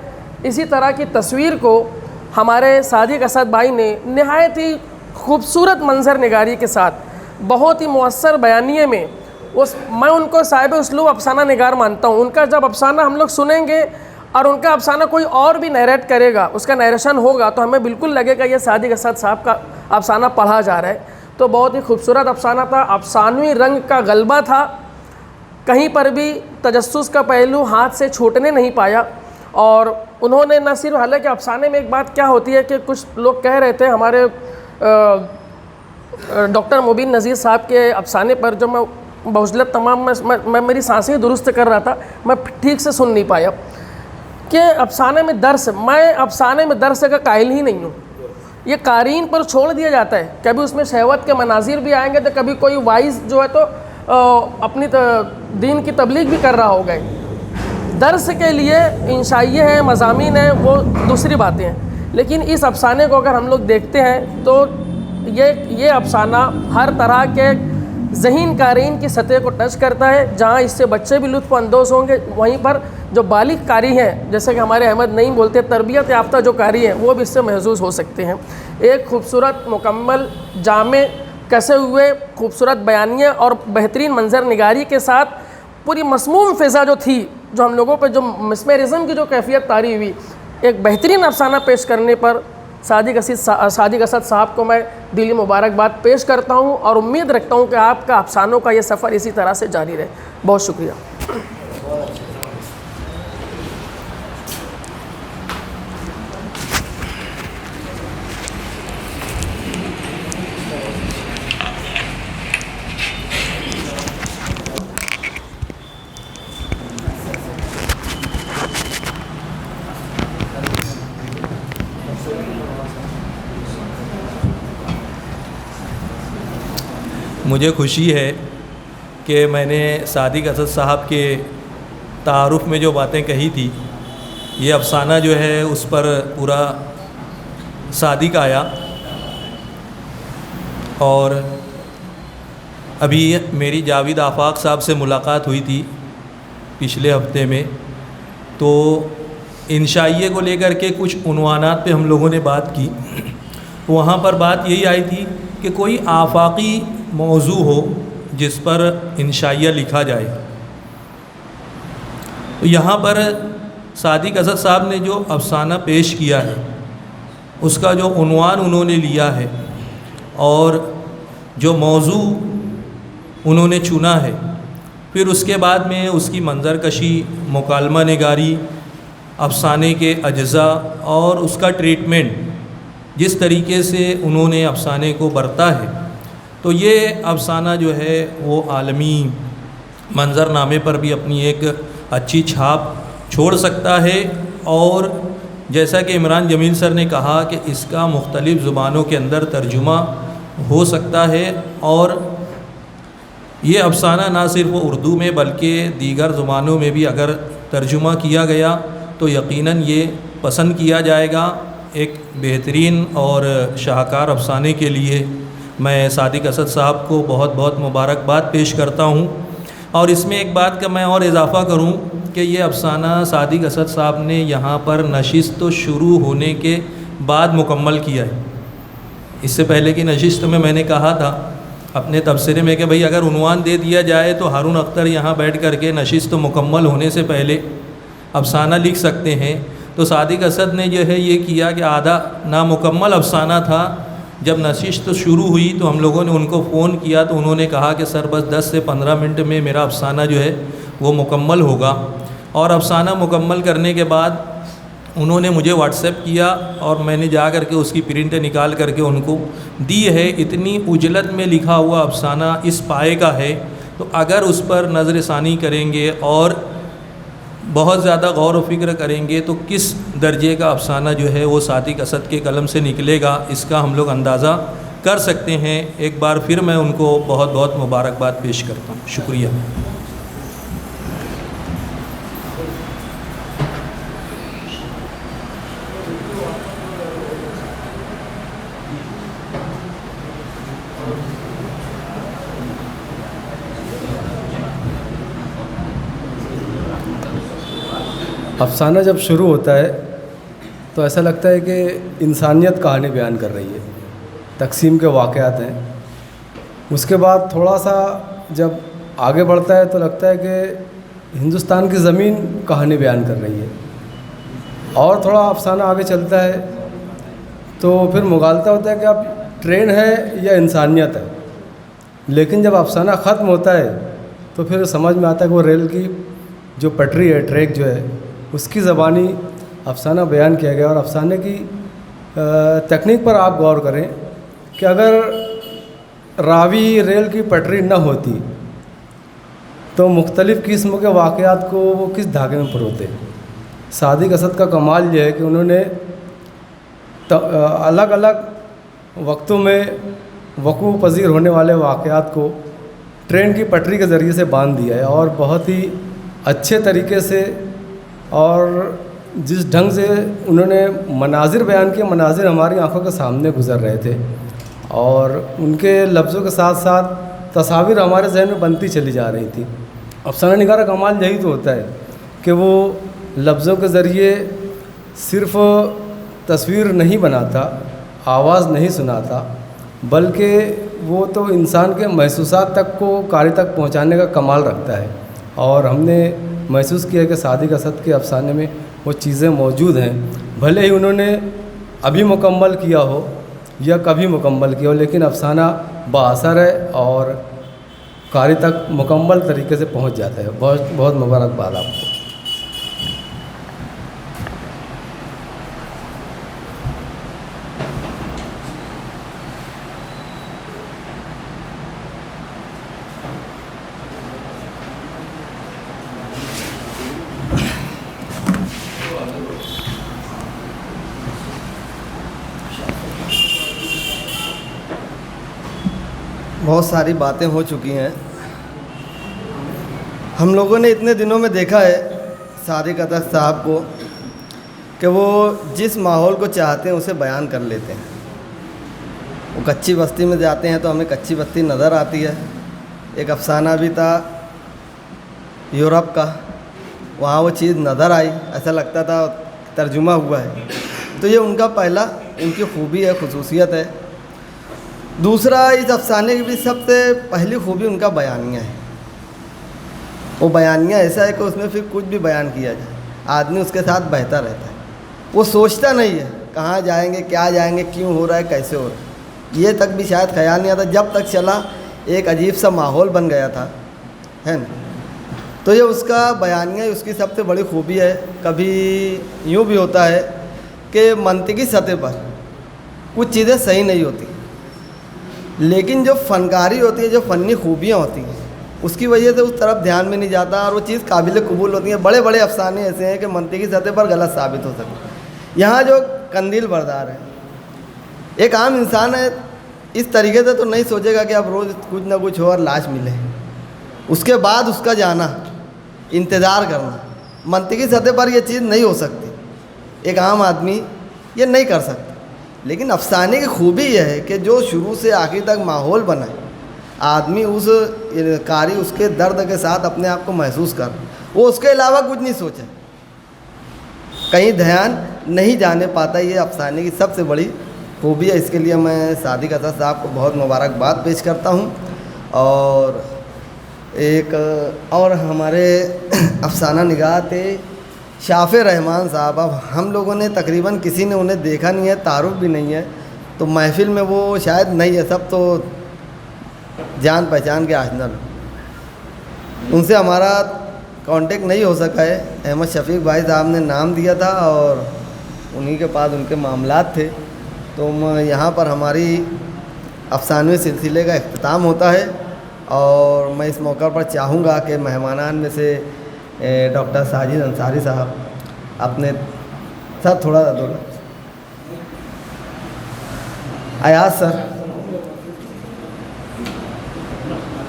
اسی طرح کی تصویر کو ہمارے صادق اسد بھائی نے نہایت ہی خوبصورت منظر نگاری کے ساتھ بہت ہی مؤثر بیانیے میں میں ان کو صاحب اسلوب افسانہ نگار مانتا ہوں. ان کا جب افسانہ ہم لوگ سنیں گے اور ان کا افسانہ کوئی اور بھی نیریٹ کرے گا، اس کا نیریشن ہوگا، تو ہمیں بالکل لگے گا یہ صادق اسد صاحب کا افسانہ پڑھا جا رہا ہے. تو بہت ہی خوبصورت افسانہ تھا. افسانوی رنگ کا غلبہ تھا. کہیں پر بھی تجسس کا پہلو ہاتھ سے چھوٹنے نہیں پایا. اور انہوں نے نہ صرف، حالانکہ افسانے میں ایک بات کیا ہوتی ہے کہ کچھ لوگ کہہ رہے تھے ہمارے ڈاکٹر مبین نذیر صاحب کے افسانے پر، جو میں بعضلت تمام میں میری سانسیں درست کر رہا تھا، میں ٹھیک سے سن نہیں پایا کہ افسانے میں درس، میں افسانے میں درس کا قائل ہی نہیں ہوں. یہ قارئین پر چھوڑ دیا جاتا ہے. کبھی اس میں شہوت کے مناظر بھی آئیں گے تو کبھی کوئی وائز جو ہے تو اپنی دین کی تبلیغ بھی کر رہا ہوگا. درس کے لیے انشائیے ہیں، مضامین ہیں، وہ دوسری باتیں ہیں. لیکن اس افسانے کو اگر ہم لوگ دیکھتے ہیں تو یہ افسانہ ہر طرح کے ذہین قارئین کی سطح کو ٹچ کرتا ہے. جہاں اس سے بچے بھی لطف اندوز ہوں گے، وہیں پر جو بالغ قاری ہیں، جیسے کہ ہمارے احمد نعیم بولتے ہیں تربیت یافتہ جو قاری ہیں، وہ بھی اس سے محظوظ ہو سکتے ہیں. ایک خوبصورت مکمل جامع کسے ہوئے خوبصورت بیانیہ اور بہترین منظر نگاری کے ساتھ پوری مسموم فضا جو تھی، جو ہم لوگوں پہ جو مسمرزم کی جو کیفیت طاری ہوئی، ایک بہترین افسانہ پیش کرنے پر صادق اسد صاحب کو میں دلی مبارکباد پیش کرتا ہوں اور امید رکھتا ہوں کہ آپ کا افسانوں کا یہ سفر اسی طرح سے جاری رہے. بہت شکریہ. مجھے خوشی ہے کہ میں نے صادق اسد صاحب کے تعارف میں جو باتیں کہی تھی، یہ افسانہ جو ہے اس پر پورا صادق آیا. اور ابھی میری جاوید آفاق صاحب سے ملاقات ہوئی تھی پچھلے ہفتے میں، تو انشائیے کو لے کر کے کچھ عنوانات پہ ہم لوگوں نے بات کی. وہاں پر بات یہی آئی تھی کہ کوئی آفاقی موضوع ہو جس پر انشائیہ لکھا جائے. یہاں پر صادق اسد صاحب نے جو افسانہ پیش کیا ہے، اس کا جو عنوان انہوں نے لیا ہے اور جو موضوع انہوں نے چنا ہے، پھر اس کے بعد میں اس کی منظر کشی، مکالمہ نگاری، افسانے کے اجزاء اور اس کا ٹریٹمنٹ، جس طریقے سے انہوں نے افسانے کو برتا ہے، تو یہ افسانہ جو ہے وہ عالمی منظر نامے پر بھی اپنی ایک اچھی چھاپ چھوڑ سکتا ہے۔ اور جیسا کہ عمران جمیل سر نے کہا کہ اس کا مختلف زبانوں کے اندر ترجمہ ہو سکتا ہے، اور یہ افسانہ نہ صرف اردو میں بلکہ دیگر زبانوں میں بھی اگر ترجمہ کیا گیا تو یقیناً یہ پسند کیا جائے گا۔ ایک بہترین اور شاہکار افسانے کے لیے میں صادق اسد صاحب کو بہت بہت مبارکباد پیش کرتا ہوں۔ اور اس میں ایک بات کا میں اور اضافہ کروں کہ یہ افسانہ صادق اسد صاحب نے یہاں پر نشست شروع ہونے کے بعد مکمل کیا ہے۔ اس سے پہلے کی نشست میں نے کہا تھا اپنے تبصرے میں کہ بھئی اگر عنوان دے دیا جائے تو ہارون اختر یہاں بیٹھ کر کے نشست مکمل ہونے سے پہلے افسانہ لکھ سکتے ہیں، تو صادق اسد نے جو ہے یہ کیا کہ آدھا نامکمل افسانہ تھا۔ جب نشست شروع ہوئی تو ہم لوگوں نے ان کو فون کیا تو انہوں نے کہا کہ سر بس 10 سے 15 منٹ میں میرا افسانہ جو ہے وہ مکمل ہوگا، اور افسانہ مکمل کرنے کے بعد انہوں نے مجھے واٹس ایپ کیا اور میں نے جا کر کے اس کی پرنٹ نکال کر کے ان کو دی ہے۔ اتنی عجلت میں لکھا ہوا افسانہ اس پائے کا ہے، تو اگر اس پر نظر ثانی کریں گے اور بہت زیادہ غور و فکر کریں گے تو کس درجے کا افسانہ جو ہے وہ صادق اسد کے قلم سے نکلے گا، اس کا ہم لوگ اندازہ کر سکتے ہیں۔ ایک بار پھر میں ان کو بہت بہت مبارکباد پیش کرتا ہوں۔ شکریہ۔ افسانہ جب شروع ہوتا ہے تو ایسا لگتا ہے کہ انسانیت کہانی بیان کر رہی ہے، تقسیم کے واقعات ہیں۔ اس کے بعد تھوڑا سا جب آگے بڑھتا ہے تو لگتا ہے کہ ہندوستان کی زمین کہانی بیان کر رہی ہے، اور تھوڑا افسانہ آگے چلتا ہے تو پھر مغالطہ ہوتا ہے کہ اب ٹرین ہے یا انسانیت ہے۔ لیکن جب افسانہ ختم ہوتا ہے تو پھر سمجھ میں آتا ہے کہ وہ ریل کی جو پٹری ہے، ٹریک جو ہے، اس کی زبانی افسانہ بیان کیا گیا۔ اور افسانے کی تکنیک پر آپ غور کریں کہ اگر راوی ریل کی پٹری نہ ہوتی تو مختلف قسم کے واقعات کو وہ کس دھاگے میں پروتے۔ صادق اسد کا کمال یہ ہے کہ انہوں نے الگ الگ وقتوں میں وقوع پذیر ہونے والے واقعات کو ٹرین کی پٹری کے ذریعے سے باندھ دیا ہے، اور بہت ہی اچھے طریقے سے اور جس ڈھنگ سے انہوں نے مناظر بیان کیے، مناظر ہماری آنکھوں کے سامنے گزر رہے تھے، اور ان کے لفظوں کے ساتھ ساتھ تصاویر ہمارے ذہن میں بنتی چلی جا رہی تھیں۔ افسانہ نگار کا کمال یہی تو ہوتا ہے کہ وہ لفظوں کے ذریعے صرف تصویر نہیں بناتا، آواز نہیں سناتا، بلکہ وہ تو انسان کے محسوسات تک کو قاری تک پہنچانے کا کمال رکھتا ہے۔ اور ہم نے محسوس کیا کہ صادق اسد کے افسانے میں وہ چیزیں موجود ہیں، بھلے ہی انہوں نے ابھی مکمل کیا ہو یا کبھی مکمل کیا ہو، لیکن افسانہ بااثر ہے اور قاری تک مکمل طریقے سے پہنچ جاتا ہے۔ بہت بہت مبارکباد آپ کو۔ بہت ساری باتیں ہو چکی ہیں۔ ہم لوگوں نے اتنے دنوں میں دیکھا ہے صادق اسد صاحب کو کہ وہ جس ماحول کو چاہتے ہیں اسے بیان کر لیتے ہیں۔ وہ کچی بستی میں جاتے ہیں تو ہمیں کچی بستی نظر آتی ہے۔ ایک افسانہ بھی تھا یورپ کا، وہاں وہ چیز نظر آئی، ایسا لگتا تھا ترجمہ ہوا ہے۔ تو یہ ان کا پہلا، ان کی خوبی ہے، خصوصیت ہے۔ دوسرا، اس افسانے کی بھی سب سے پہلی خوبی ان کا بیانیہ ہے۔ وہ بیانیہ ایسا ہے کہ اس میں پھر کچھ بھی بیان کیا جائے آدمی اس کے ساتھ بہتا رہتا ہے۔ وہ سوچتا نہیں ہے کہاں جائیں گے، کیا جائیں گے، کیوں ہو رہا ہے، کیسے ہو رہا ہے، یہ تک بھی شاید خیال نہیں آتا۔ جب تک چلا ایک عجیب سا ماحول بن گیا تھا، ہے نا، تو یہ اس کا بیانیہ اس کی سب سے بڑی خوبی ہے. کبھی یوں بھی ہوتا ہے کہ منطقی سطح پر کچھ چیزیں صحیح نہیں ہوتی، لیکن جو فنکاری ہوتی ہے، جو فنی خوبیاں ہوتی ہیں، اس کی وجہ سے اس طرف دھیان میں نہیں جاتا اور وہ چیز قابل قبول ہوتی ہیں. بڑے بڑے افسانے ایسے ہیں کہ منطقی سطح پر غلط ثابت ہو سکے. یہاں جو قندیل بردار ہے، ایک عام انسان ہے، اس طریقے سے تو نہیں سوچے گا کہ اب روز کچھ نہ کچھ ہو اور لاش ملے، اس کے بعد اس کا جانا، انتظار کرنا. منطقی سطح پر یہ چیز نہیں ہو سکتی، ایک عام آدمی یہ نہیں کر سکتا. لیکن افسانے کی خوبی یہ ہے کہ جو شروع سے آخر تک ماحول بنائے، آدمی اس قاری اس کے درد کے ساتھ اپنے آپ کو محسوس کر، وہ اس کے علاوہ کچھ نہیں سوچے، کہیں دھیان نہیں جانے پاتا. یہ افسانے کی سب سے بڑی خوبی ہے. اس کے لیے میں صادق اسد صاحب کو بہت مبارکباد پیش کرتا ہوں. اور ایک اور ہمارے افسانہ نگار تھے شافع رحمان صاحب. اب ہم لوگوں نے تقریباً کسی نے انہیں دیکھا نہیں ہے، تعارف بھی نہیں ہے، تو محفل میں وہ شاید نہیں ہے، سب تو جان پہچان کے آشنا لوگ. ان سے ہمارا کانٹیکٹ نہیں ہو سکا ہے. احمد شفیق بھائی صاحب نے نام دیا تھا اور انہی کے پاس ان کے معاملات تھے. تو یہاں پر ہماری افسانوی سلسلے کا اختتام ہوتا ہے، اور میں اس موقع پر چاہوں گا کہ مہمانان میں سے ڈاکٹر ساجد انصاری صاحب اپنے ساتھ تھوڑا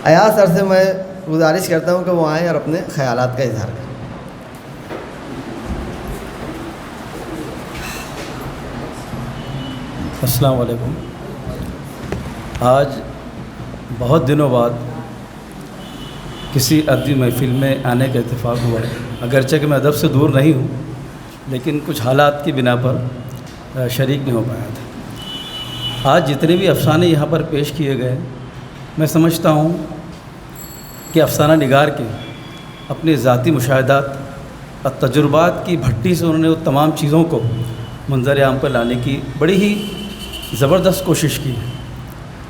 ایاز سر سے میں گزارش کرتا ہوں کہ وہ آئیں اور اپنے خیالات کا اظہار کریں. السلام علیکم. آج بہت دنوں بعد کسی ادبی محفل میں آنے کا اتفاق ہوا ہے. اگرچہ کہ میں ادب سے دور نہیں ہوں، لیکن کچھ حالات کی بنا پر شریک نہیں ہو پایا تھا. آج جتنے بھی افسانے یہاں پر پیش کیے گئے، میں سمجھتا ہوں کہ افسانہ نگار کے اپنے ذاتی مشاہدات اور تجربات کی بھٹی سے انہوں نے وہ تمام چیزوں کو منظر عام پر لانے کی بڑی ہی زبردست کوشش کی ہے.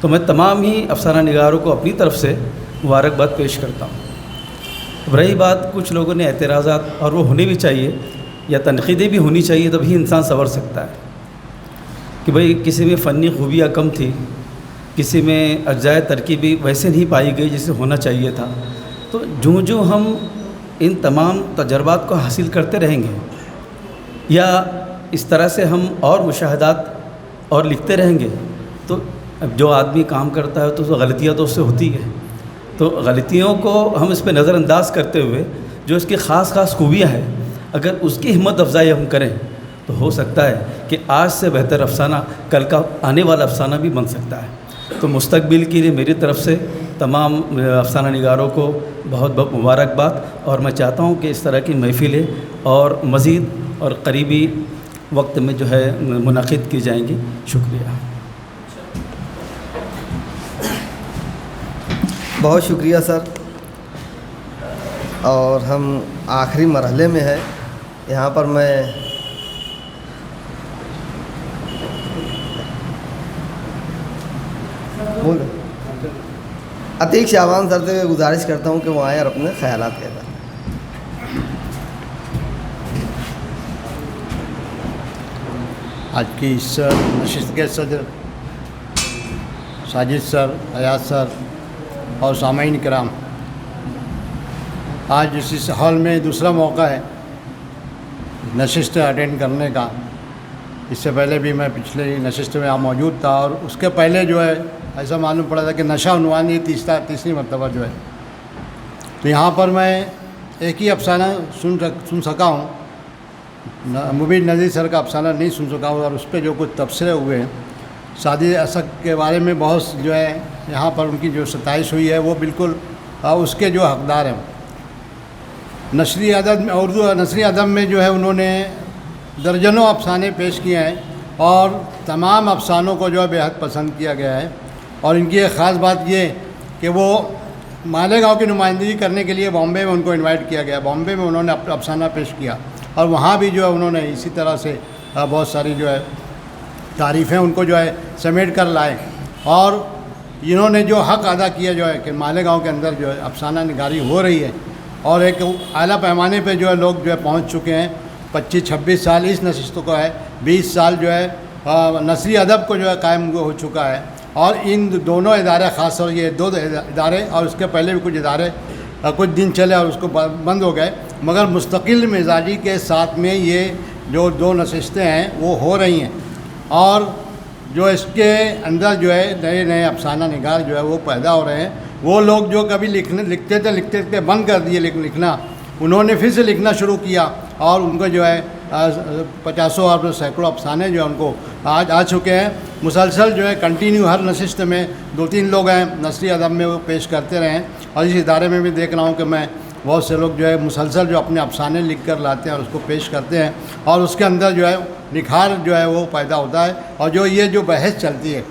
تو میں تمام ہی افسانہ نگاروں کو اپنی طرف سے مبارکباد پیش کرتا ہوں. اب رہی بات کچھ لوگوں نے اعتراضات، اور وہ ہونی بھی چاہیے، یا تنقیدیں بھی ہونی چاہیے، تبھی انسان سنور سکتا ہے، کہ بھئی کسی میں فنی خوبیاں کم تھی، کسی میں اجزائے ترکیبی ویسے نہیں پائی گئی جیسے ہونا چاہیے تھا. تو جو ہم ان تمام تجربات کو حاصل کرتے رہیں گے، یا اس طرح سے ہم اور مشاہدات اور لکھتے رہیں گے، تو جو آدمی کام کرتا ہے تو غلطیاں تو اس سے ہوتی ہے. تو غلطیوں کو ہم اس پہ نظر انداز کرتے ہوئے جو اس کی خاص خوبیاں ہیں، اگر اس کی ہمت افزائی ہم کریں تو ہو سکتا ہے کہ آج سے بہتر افسانہ کل کا آنے والا افسانہ بھی بن سکتا ہے. تو مستقبل کے لیے میری طرف سے تمام افسانہ نگاروں کو بہت بہت مبارکباد. اور میں چاہتا ہوں کہ اس طرح کی محفلیں اور مزید اور قریبی وقت میں جو ہے منعقد کی جائیں گی. شکریہ. بہت شکریہ سر. اور ہم آخری مرحلے میں ہیں. یہاں پر میں عتیق شعبان سر سے گزارش کرتا ہوں کہ وہ آئیں اور اپنے خیالات کہہ دیں. آج کی اس نشست کے صدر ساجد سر، ایاز سر اور سامعین کرام، آج اس ہال میں دوسرا موقع ہے نشست اٹینڈ کرنے کا. اس سے پہلے بھی میں پچھلے نشست میں موجود تھا، اور اس کے پہلے جو ہے ایسا معلوم پڑا تھا کہ نشہ عنوان یہ تیسری مرتبہ جو ہے. تو یہاں پر میں ایک ہی افسانہ سن سکا ہوں. مبین نذیر سر کا افسانہ نہیں سن سکا ہوں، اور اس پہ جو کچھ تبصرے ہوئے ہیں ساجد اسد کے بارے میں بہت جو ہے یہاں پر ان کی جو ستائش ہوئی ہے وہ بالکل اس کے جو حقدار ہیں. نثری ادب، اردو نثری ادب میں جو ہے انہوں نے درجنوں افسانے پیش کیے ہیں، اور تمام افسانوں کو جو ہے بےحد پسند کیا گیا ہے. اور ان کی ایک خاص بات یہ کہ وہ مالیگاؤں کی نمائندگی کرنے کے لیے بامبے میں ان کو انوائٹ کیا گیا. بامبے میں انہوں نے اپنا افسانہ پیش کیا، اور وہاں بھی جو ہے انہوں نے اسی طرح سے بہت ساری جو ہے تعریفیں ان کو جو ہے سمیٹ کر لائے. اور انہوں نے جو حق ادا کیا جو ہے کہ مالیگاؤں کے اندر جو ہے افسانہ نگاری ہو رہی ہے، اور ایک اعلیٰ پیمانے پہ جو ہے لوگ جو ہے پہنچ چکے ہیں. 25-26 سال اس نشستوں کا ہے, 20 سال جو ہے نثری ادب کو جو ہے قائم ہو چکا ہے. اور ان دونوں ادارے, خاص طور یہ 2 ادارے اور اس کے پہلے بھی کچھ ادارے کچھ دن چلے اور اس کو بند ہو گئے, مگر مستقل مزاجی کے ساتھ میں یہ جو 2 نشستیں ہیں وہ ہو رہی ہیں. اور جو اس کے اندر جو ہے نئے افسانہ نگار جو ہے وہ پیدا ہو رہے ہیں. وہ لوگ جو کبھی لکھتے تھے بند کر دیے لکھنا, انہوں نے پھر سے لکھنا شروع کیا اور ان کو جو ہے 50 اور سینکڑوں افسانے جو ہیں ان کو آج آ چکے ہیں. مسلسل جو ہے کنٹینیو ہر نشست میں 2-3 لوگ ہیں نثری ادب میں وہ پیش کرتے رہے ہیں. اور اس ادارے میں بھی دیکھ رہا ہوں کہ میں بہت سے لوگ جو ہے مسلسل جو اپنے افسانے لکھ کر لاتے ہیں اور اس کو پیش کرتے ہیں, اور اس کے اندر جو ہے نکھار جو ہے وہ پیدا ہوتا ہے. اور یہ جو بحث چلتی ہے,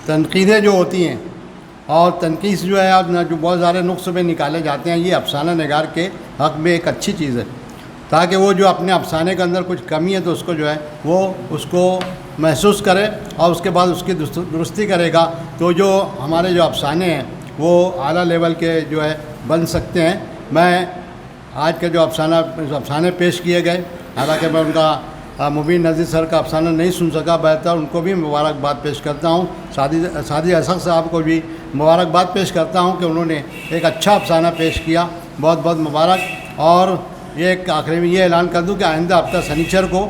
تنقیدیں جو ہوتی ہیں اور تنقید جو ہے جو بہت سارے نقص میں نکالے جاتے ہیں, یہ افسانہ نگار کے حق میں ایک اچھی چیز ہے, تاکہ وہ جو اپنے افسانے کے اندر کچھ کمی ہے تو اس کو جو ہے وہ اس کو محسوس کرے اور اس کے بعد اس کی درستی کرے گا, تو جو ہمارے جو افسانے ہیں وہ اعلیٰ لیول کے جو ہے بن سکتے ہیں. میں آج کے جو افسانے پیش کیے گئے, حالانکہ میں ان کا مبین نذیر سر کا افسانہ نہیں سن سکا, بہتر ان کو بھی مبارکباد پیش کرتا ہوں. سعدی اسد صاحب کو بھی مبارکباد پیش کرتا ہوں کہ انہوں نے ایک اچھا افسانہ پیش کیا, بہت بہت مبارک. اور یہ ایک آخری میں یہ اعلان کر دوں کہ آئندہ ہفتہ سنیچر کو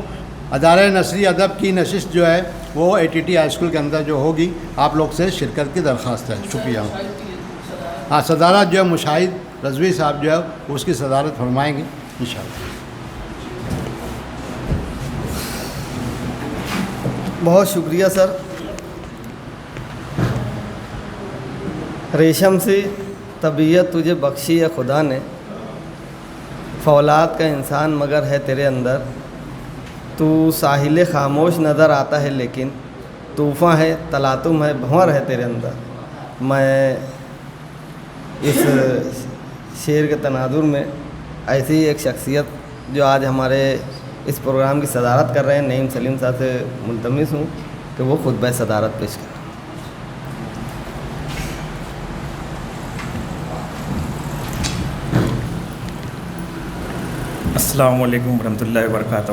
ادارہ نثری ادب کی نشست جو ہے وہ ATT ہائی اسکول کے اندر جو ہوگی, آپ لوگ سے شرکت کی درخواست ہے. شکریہ. ہاں, صدارت جو ہے مشاہد رضوی صاحب جو ہے اس کی صدارت فرمائیں گے انشاءاللہ. بہت شکریہ سر. ریشم سی طبیعت تجھے بخشی ہے خدا نے, فولاد کا انسان مگر ہے تیرے اندر. تو ساحل خاموش نظر آتا ہے لیکن طوفان ہے, تلاطم ہے, بھنور ہے تیرے اندر. میں اس شعر کے تناظر میں ایسی ایک شخصیت جو آج ہمارے اس پروگرام کی صدارت کر رہے ہیں, نعیم سلیم صاحب سے ملتمس ہوں کہ وہ خطبہ صدارت پیش کریں. السلام علیکم ورحمۃ اللہ وبرکاتہ.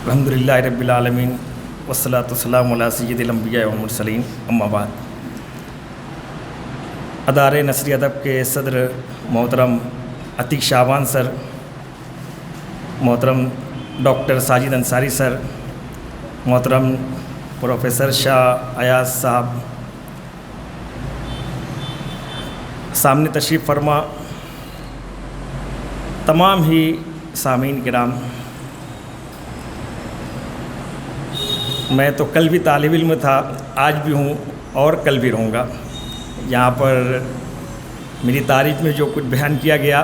الحمدللہ رب العالمین والصلاۃ والسلام علی سید الانبیاء والمرسلین, اما بعد. ادارے نثری ادب کے صدر محترم عتیق شعبان سر, محترم ڈاکٹر ساجد انصاری سر, محترم پروفیسر شاہ ایاز صاحب, سامنے تشریف فرما تمام ہی سامعین کرام. میں تو کل بھی طالب علم تھا, آج بھی ہوں اور کل بھی رہوں گا. یہاں پر میری تعریف میں جو کچھ بیان کیا گیا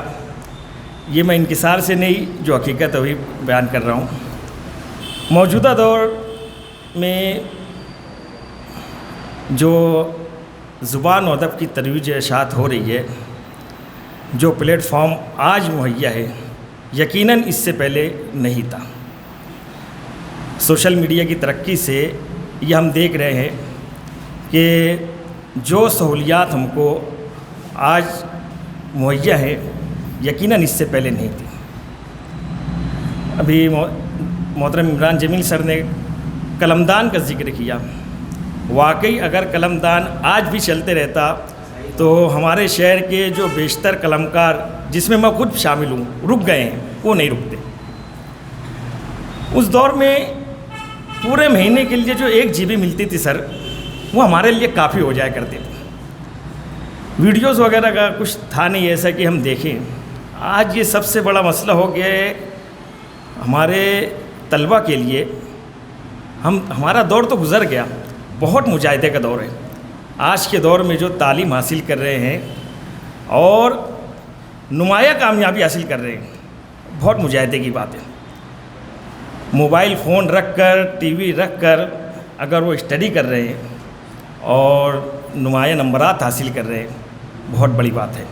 یہ میں انکسار سے نہیں, جو حقیقت ہے وہی بیان کر رہا ہوں. موجودہ دور میں جو زبان و ادب کی ترویج اشاعت ہو رہی ہے, جو پلیٹ فارم آج مہیا ہے, یقیناً اس سے پہلے نہیں تھا. سوشل میڈیا کی ترقی سے یہ ہم دیکھ رہے ہیں کہ جو سہولیات ہم کو آج مہیا ہے یقیناً اس سے پہلے نہیں تھی. ابھی محترم عمران جمیل سر نے قلمدان کا ذکر کیا. واقعی اگر قلمدان آج بھی چلتے رہتا تو ہمارے شہر کے جو بیشتر قلمکار, جس میں خود شامل ہوں, رک گئے ہیں, وہ نہیں رکتے. اس دور میں پورے مہینے کے لیے جو 1 GB ملتی تھی سر, وہ ہمارے لیے کافی ہو جایا کرتے تھے. ویڈیوز وغیرہ کا کچھ تھا نہیں ایسا کہ ہم دیکھیں. آج یہ سب سے بڑا مسئلہ ہو گیا ہے ہمارے طلبہ کے لیے. ہمارا دور تو گزر گیا, بہت مجاہدے کا دور ہے. آج کے دور میں جو تعلیم حاصل کر رہے ہیں اور نمایاں کامیابی حاصل کر رہے ہیں, بہت مجاہدے کی بات ہے. موبائل فون رکھ کر, ٹی وی رکھ کر اگر وہ اسٹڈی کر رہے ہیں اور نمایاں نمبرات حاصل کر رہے ہیں, بہت بڑی بات ہے.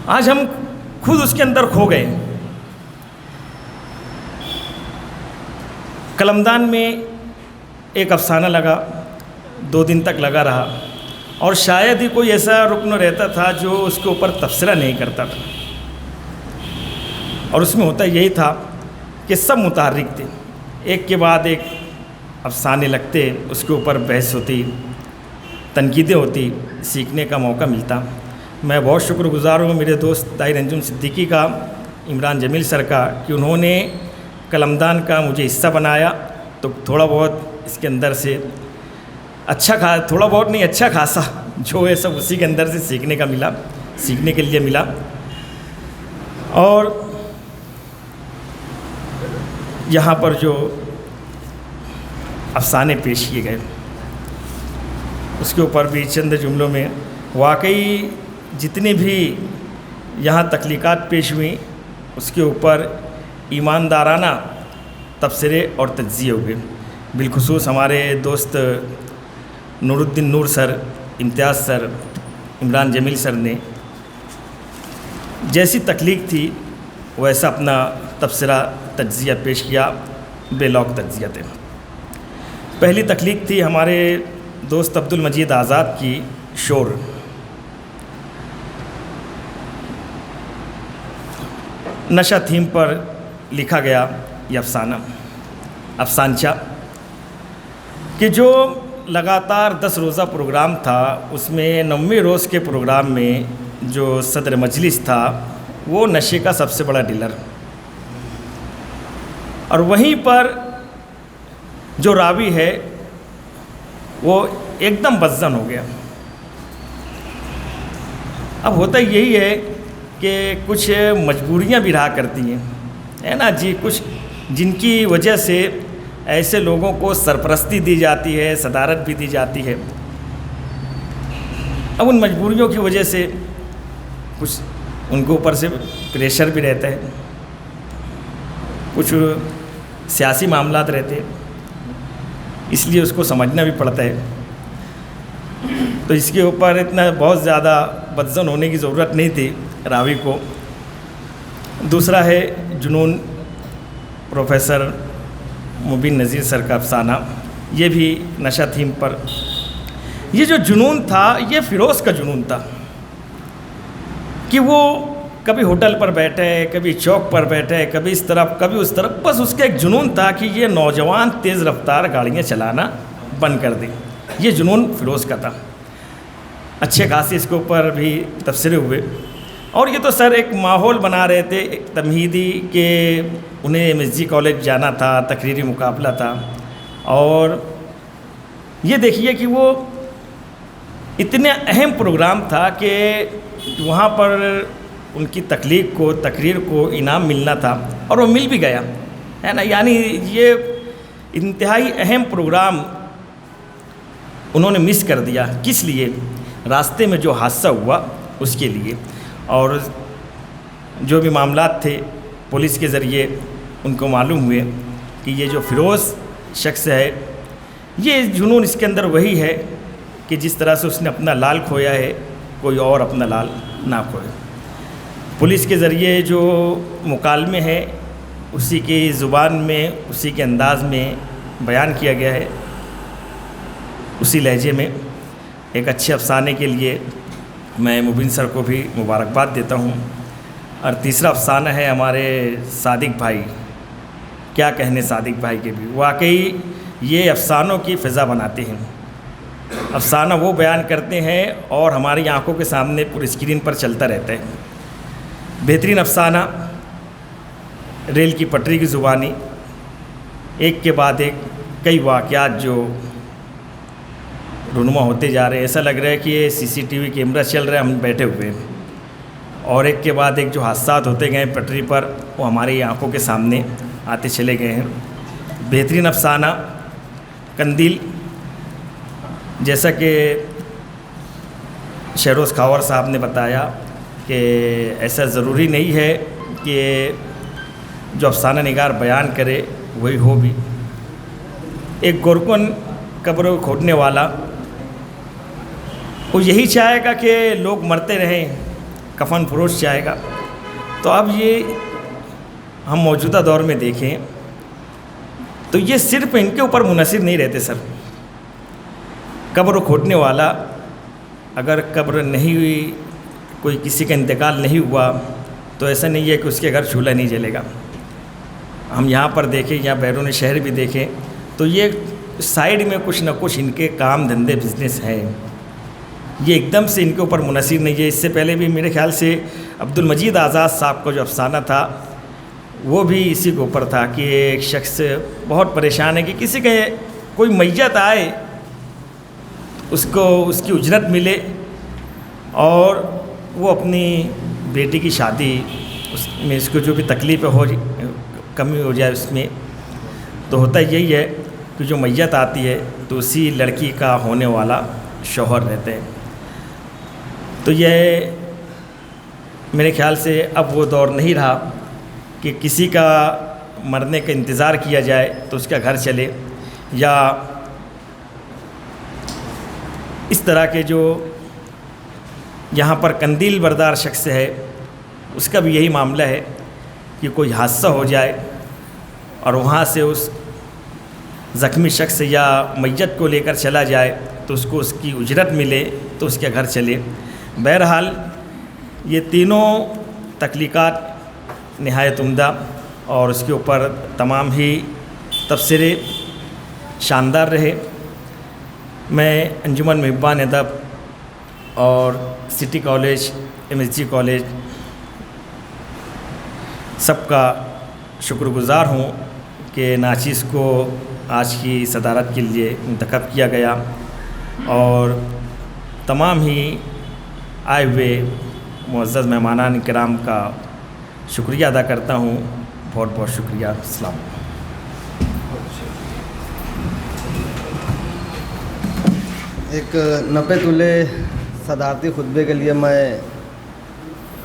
آج ہم خود اس کے اندر کھو گئے. قلمدان میں ایک افسانہ لگا, 2 دن تک لگا رہا, اور شاید ہی کوئی ایسا رکن رہتا تھا جو اس کے اوپر تبصرہ نہیں کرتا تھا. اور اس میں ہوتا یہی تھا کہ سب متحرک تھے، ایک کے بعد ایک افسانے لگتے، اس کے اوپر بحث ہوتی، تنقیدیں ہوتی، سیکھنے کا موقع ملتا۔ میں بہت شکر گزار ہوں میرے دوست طاہر انجم صدیقی کا، عمران جمیل سر کا، کہ انہوں نے قلمدان کا مجھے حصہ بنایا، تو تھوڑا بہت اس کے اندر سے تھوڑا بہت نہیں اچھا خاصا جو ہے سب اسی کے اندر سے سیکھنے کے لیے ملا۔ اور یہاں پر جو افسانے پیش کیے گئے اس کے اوپر بھی چند جملوں میں واقعی جتنی بھی یہاں تخلیقات پیش ہوئیں اس کے اوپر ایماندارانہ تبصرے اور تجزیے ہوئے۔ بالخصوص ہمارے دوست نور الدین نور سر، امتیاز سر، عمران جمیل سر نے جیسی تخلیق تھی ویسا اپنا تبصرہ تجزیہ پیش کیا، بے لوک تجزیہ تھے۔ پہلی تخلیق تھی ہمارے دوست عبد المجید آزاد کی، شور۔ نشہ تھیم پر لکھا گیا یہ افسانچہ کہ جو لگاتار 10 روزہ پروگرام تھا، اس میں 9ویں روز کے پروگرام میں جو صدر مجلس تھا وہ نشے کا سب سے بڑا ڈیلر، اور وہیں پر جو راوی ہے وہ ایک دم بدظن ہو گیا۔ اب ہوتا یہی ہے کہ کچھ مجبوریاں بھی رہا کرتی ہیں، ہے نا جی، کچھ جن کی وجہ سے ایسے لوگوں کو سرپرستی دی جاتی ہے، صدارت بھی دی جاتی ہے۔ اب ان مجبوریوں کی وجہ سے کچھ ان کے اوپر سے پریشر بھی رہتا ہے، کچھ سیاسی معاملات رہتے ہیں، اس لیے اس کو سمجھنا بھی پڑتا ہے۔ تو اس کے اوپر اتنا بہت زیادہ بدظن ہونے کی ضرورت نہیں تھی راوی کو۔ دوسرا ہے جنون، پروفیسر مبین نذیر سر کا افسانہ، یہ بھی نشہ تھیم پر۔ یہ جو جنون تھا یہ فیروز کا جنون تھا کہ وہ کبھی ہوٹل پر بیٹھے، کبھی چوک پر بیٹھے، کبھی اس طرف کبھی اس طرف، بس اس کا ایک جنون تھا کہ یہ نوجوان تیز رفتار گاڑیاں چلانا بند کر دیں۔ یہ جنون فیروز کا تھا۔ اچھے خاصے اس کے اوپر بھی تبصرے ہوئے، اور یہ تو سر ایک ماحول بنا رہے تھے ایک تمہیدی کہ انہیں ایم ایس جی کالج جانا تھا، تقریری مقابلہ تھا، اور یہ دیکھیے کہ وہ اتنے اہم پروگرام تھا کہ وہاں پر ان کی تقریر کو انعام ملنا تھا، اور وہ مل بھی گیا، ہے نا۔ یعنی یہ انتہائی اہم پروگرام انہوں نے مس کر دیا، کس لیے؟ راستے میں جو حادثہ ہوا اس کے لیے، اور جو بھی معاملات تھے پولیس کے ذریعے ان کو معلوم ہوئے کہ یہ جو فیروز شخص ہے یہ جنون اس کے اندر وہی ہے کہ جس طرح سے اس نے اپنا لال کھویا ہے کوئی اور اپنا لال نہ کھوئے۔ پولیس کے ذریعے جو مکالمے ہیں اسی کی زبان میں، اسی کے انداز میں بیان کیا گیا ہے، اسی لہجے میں۔ ایک اچھے افسانے کے لیے میں مبین سر کو بھی مبارکباد دیتا ہوں۔ اور تیسرا افسانہ ہے ہمارے صادق بھائی، کیا کہنے صادق بھائی کے بھی، واقعی یہ افسانوں کی فضا بناتے ہیں۔ افسانہ وہ بیان کرتے ہیں اور ہماری آنکھوں کے سامنے پوری اسکرین پر چلتا رہتا ہے۔ بہترین افسانہ، ریل کی پٹری کی زبانی، ایک کے بعد ایک کئی واقعات جو رونما ہوتے جا رہے ہیں، ایسا لگ رہا ہے کہ یہ CCTV کیمرہ چل رہا ہے، ہم بیٹھے ہوئے ہیں، اور ایک کے بعد ایک جو حادثات ہوتے گئے ہیں پٹری پر وہ ہماری آنکھوں کے سامنے آتے چلے گئے ہیں۔ بہترین افسانہ قندیل، جیسا کہ شہروز خاور صاحب نے بتایا کہ ایسا ضروری نہیں ہے کہ جو افسانہ نگار بیان کرے وہی ہو بھی۔ ایک گورکن قبر کو کھودنے والا، وہ یہی چاہے گا کہ لوگ مرتے رہیں، کفن فروش چاہے گا۔ تو اب یہ ہم موجودہ دور میں دیکھیں تو یہ صرف ان کے اوپر منحصر نہیں رہتے سر۔ قبر کھودنے والا، اگر قبر نہیں ہوئی، کوئی کسی کا انتقال نہیں ہوا، تو ایسا نہیں ہے کہ اس کے گھر چولہا نہیں جلے گا. ہم یہاں پر دیکھیں یا بیرون شہر بھی دیکھیں تو یہ سائیڈ میں کچھ نہ کچھ ان کے کام دھندے بزنس ہیں. یہ ایک دم سے ان کے اوپر منحصر نہیں ہے. اس سے پہلے بھی میرے خیال سے عبد المجید آزاد صاحب کا جو افسانہ تھا وہ بھی اسی کے اوپر تھا کہ ایک شخص بہت پریشان ہے کہ کسی کے کوئی میت آئے اس کو اس کی اجرت ملے اور وہ اپنی بیٹی کی شادی اس میں اس کو جو بھی تکلیف ہو کمی ہو جائے اس میں. تو ہوتا یہی ہے کہ جو میت آتی ہے تو اسی لڑکی کا ہونے والا شوہر رہتے ہیں. تو یہ میرے خیال سے اب وہ دور نہیں رہا کہ کسی کا مرنے کا انتظار کیا جائے تو اس کا گھر چلے, یا اس طرح کے جو یہاں پر قندیل بردار شخص ہے اس کا بھی یہی معاملہ ہے کہ کوئی حادثہ ہو جائے اور وہاں سے اس زخمی شخص یا میت کو لے کر چلا جائے تو اس کو اس کی اجرت ملے تو اس کے گھر چلے. بہرحال یہ تینوں تخلیقات نہایت عمدہ اور اس کے اوپر تمام ہی تبصرے شاندار رہے. میں انجمن محبان ادب اور سٹی کالج MSG کالج سب کا شکر گزار ہوں کہ ناچیز کو آج کی صدارت کے لیے منتخب کیا گیا, اور تمام ہی آئے ہوئے معزز مہمانان کرام کا شکریہ ادا کرتا ہوں. بہت بہت شکریہ. السلام علیکم. ایک 90 تولے صدارتی خطبے کے لیے میں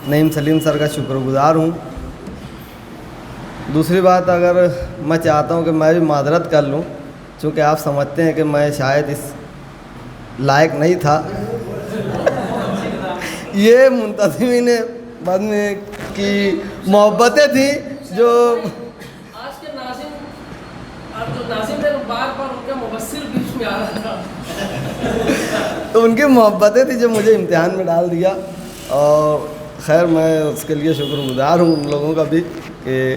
نعیم سلیم سر کا شکر گزار ہوں. دوسری بات, اگر میں چاہتا ہوں کہ میں بھی معذرت کر لوں, چونکہ آپ سمجھتے ہیں کہ میں شاید اس لائق نہیں تھا. یہ منتظمین بعد میں کی محبتیں تھیں جو آج کے ناظم نے بار بار ان کا مبصر بیچ میں آ رہا تھا تو ان کی محبتیں تھیں جو مجھے امتحان میں ڈال دیا. اور خیر میں اس کے لیے شکر گزار ہوں ان لوگوں کا بھی کہ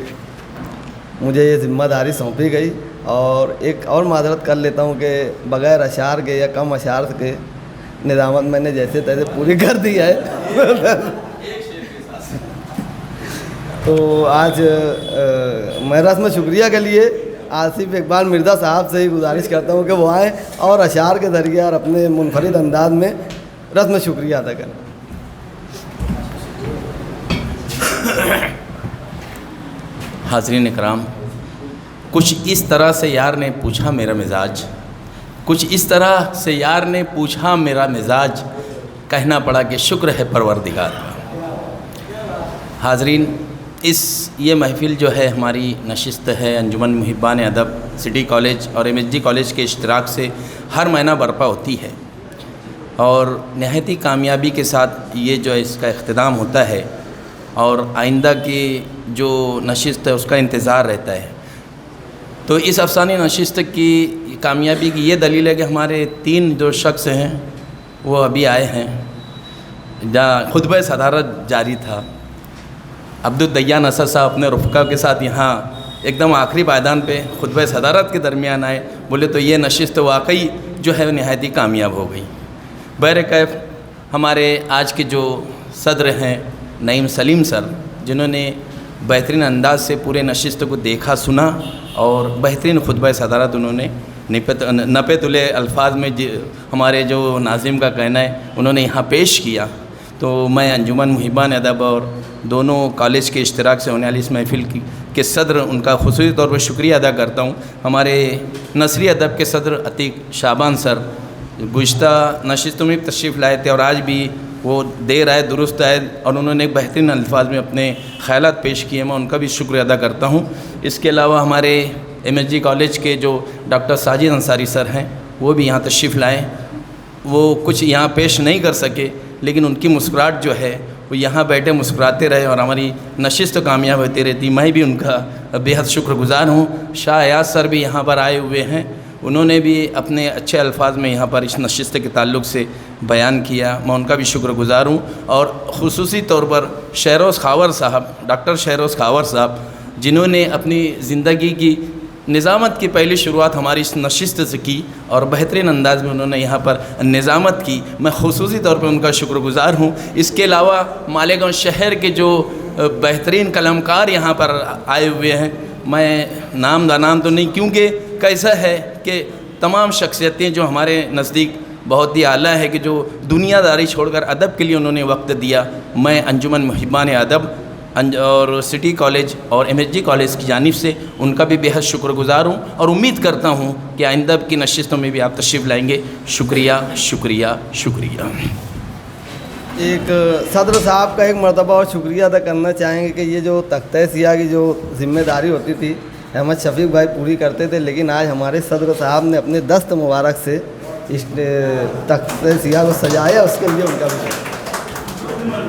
مجھے یہ ذمہ داری سونپی گئی. اور ایک اور معذرت کر لیتا ہوں کہ بغیر اشعار کے یا کم اشعار کے نظامت میں نے جیسے تیسے پوری کر دی ہے. تو آج میں رسم شکریہ کے لیے آصف اقبال مرزا صاحب سے ہی گزارش کرتا ہوں کہ وہ آئیں اور اشعار کے ذریعے اور اپنے منفرد انداز میں رسم شکریہ ادا کریں. حاضرین اکرام, کچھ اس طرح سے یار نے پوچھا میرا مزاج, کچھ اس طرح سے یار نے پوچھا میرا مزاج, کہنا پڑا کہ شکر ہے پروردگار کا. حاضرین, یہ محفل جو ہے ہماری نشست ہے انجمن محبان ادب سٹی کالج اور MSG کالج کے اشتراک سے ہر مہینہ برپا ہوتی ہے, اور نہایت ہی کامیابی کے ساتھ یہ جو اس کا اختتام ہوتا ہے, اور آئندہ کی جو نشست ہے اس کا انتظار رہتا ہے. تو اس افسانہ نشست کی کامیابی کی یہ دلیل ہے کہ ہمارے 3 جو شخص ہیں وہ ابھی آئے ہیں. جہاں خطبہ صدارت جاری تھا, عبد الدیان اسد صاحب اپنے رفقا کے ساتھ یہاں ایک دم آخری پائدان پہ خطبہ صدارت کے درمیان آئے. بولے تو یہ نشست واقعی جو ہے نہایت ہی کامیاب ہو گئی. بہرکیف ہمارے آج کے جو صدر ہیں نعیم سلیم سر, جنہوں نے بہترین انداز سے پورے نشست کو دیکھا سنا اور بہترین خطبہ صدارت انہوں نے 90 تولے الفاظ میں ہمارے جو ناظم کا کہنا ہے انہوں نے یہاں پیش کیا. تو میں انجمن محبان ادب اور دونوں کالج کے اشتراک سے ہونے والی اس محفل کے صدر ان کا خصوصی طور پر شکریہ ادا کرتا ہوں. ہمارے نثری ادب کے صدر عتیق شعبان سر گزشتہ نشستوں میں تشریف لائے تھے اور آج بھی وہ دیر آئے درست آئے اور انہوں نے بہترین الفاظ میں اپنے خیالات پیش کیے. میں ان کا بھی شکریہ ادا کرتا ہوں. اس کے علاوہ ہمارے MSG کالج کے جو ڈاکٹر ساجد انصاری سر ہیں وہ بھی یہاں تشریف لائے. وہ کچھ یہاں پیش نہیں کر سکے لیکن ان کی مسکراہٹ جو ہے وہ یہاں بیٹھے مسکراتے رہے اور ہماری نشست کامیاب ہوتی رہتی. میں بھی ان کا بےحد شکر گزار ہوں. شاہ ایاز سر بھی یہاں پر آئے ہوئے ہیں, انہوں نے بھی اپنے اچھے الفاظ میں یہاں پر اس نشست کے تعلق سے بیان کیا، میں ان کا بھی شکر گزار ہوں. اور خصوصی طور پر شہروز خاور صاحب، ڈاکٹر شہروز خاور صاحب، جنہوں نے اپنی زندگی کی نظامت کی پہلی شروعات ہماری اس نشست سے کی اور بہترین انداز میں انہوں نے یہاں پر نظامت کی. میں خصوصی طور پر ان کا شکر گزار ہوں. اس کے علاوہ مالیگاؤں شہر کے جو بہترین قلمکار یہاں پر آئے ہوئے ہیں، میں نام تو نہیں، کیونکہ کیسا ہے کہ تمام شخصیتیں جو ہمارے نزدیک بہت ہی اعلیٰ ہے کہ جو دنیا داری چھوڑ کر ادب کے لیے انہوں نے وقت دیا. میں انجمن محبان ادب اور سٹی کالج اور MSG کالج کی جانب سے ان کا بھی بےحد شکر گزار ہوں اور امید کرتا ہوں کہ آئندہ کی نشستوں میں بھی آپ تشریف لائیں گے. شکریہ شکریہ شکریہ. ایک صدر صاحب کا ایک مرتبہ اور شکریہ ادا کرنا چاہیں گے کہ یہ جو تختہ سیاہ کی جو ذمہ داری ہوتی تھی احمد شفیق بھائی پوری کرتے تھے، لیکن آج ہمارے صدر صاحب نے اپنے دست مبارک سے اس تختہ سیاہ کو سجایا، اس کے لیے ان کا بھی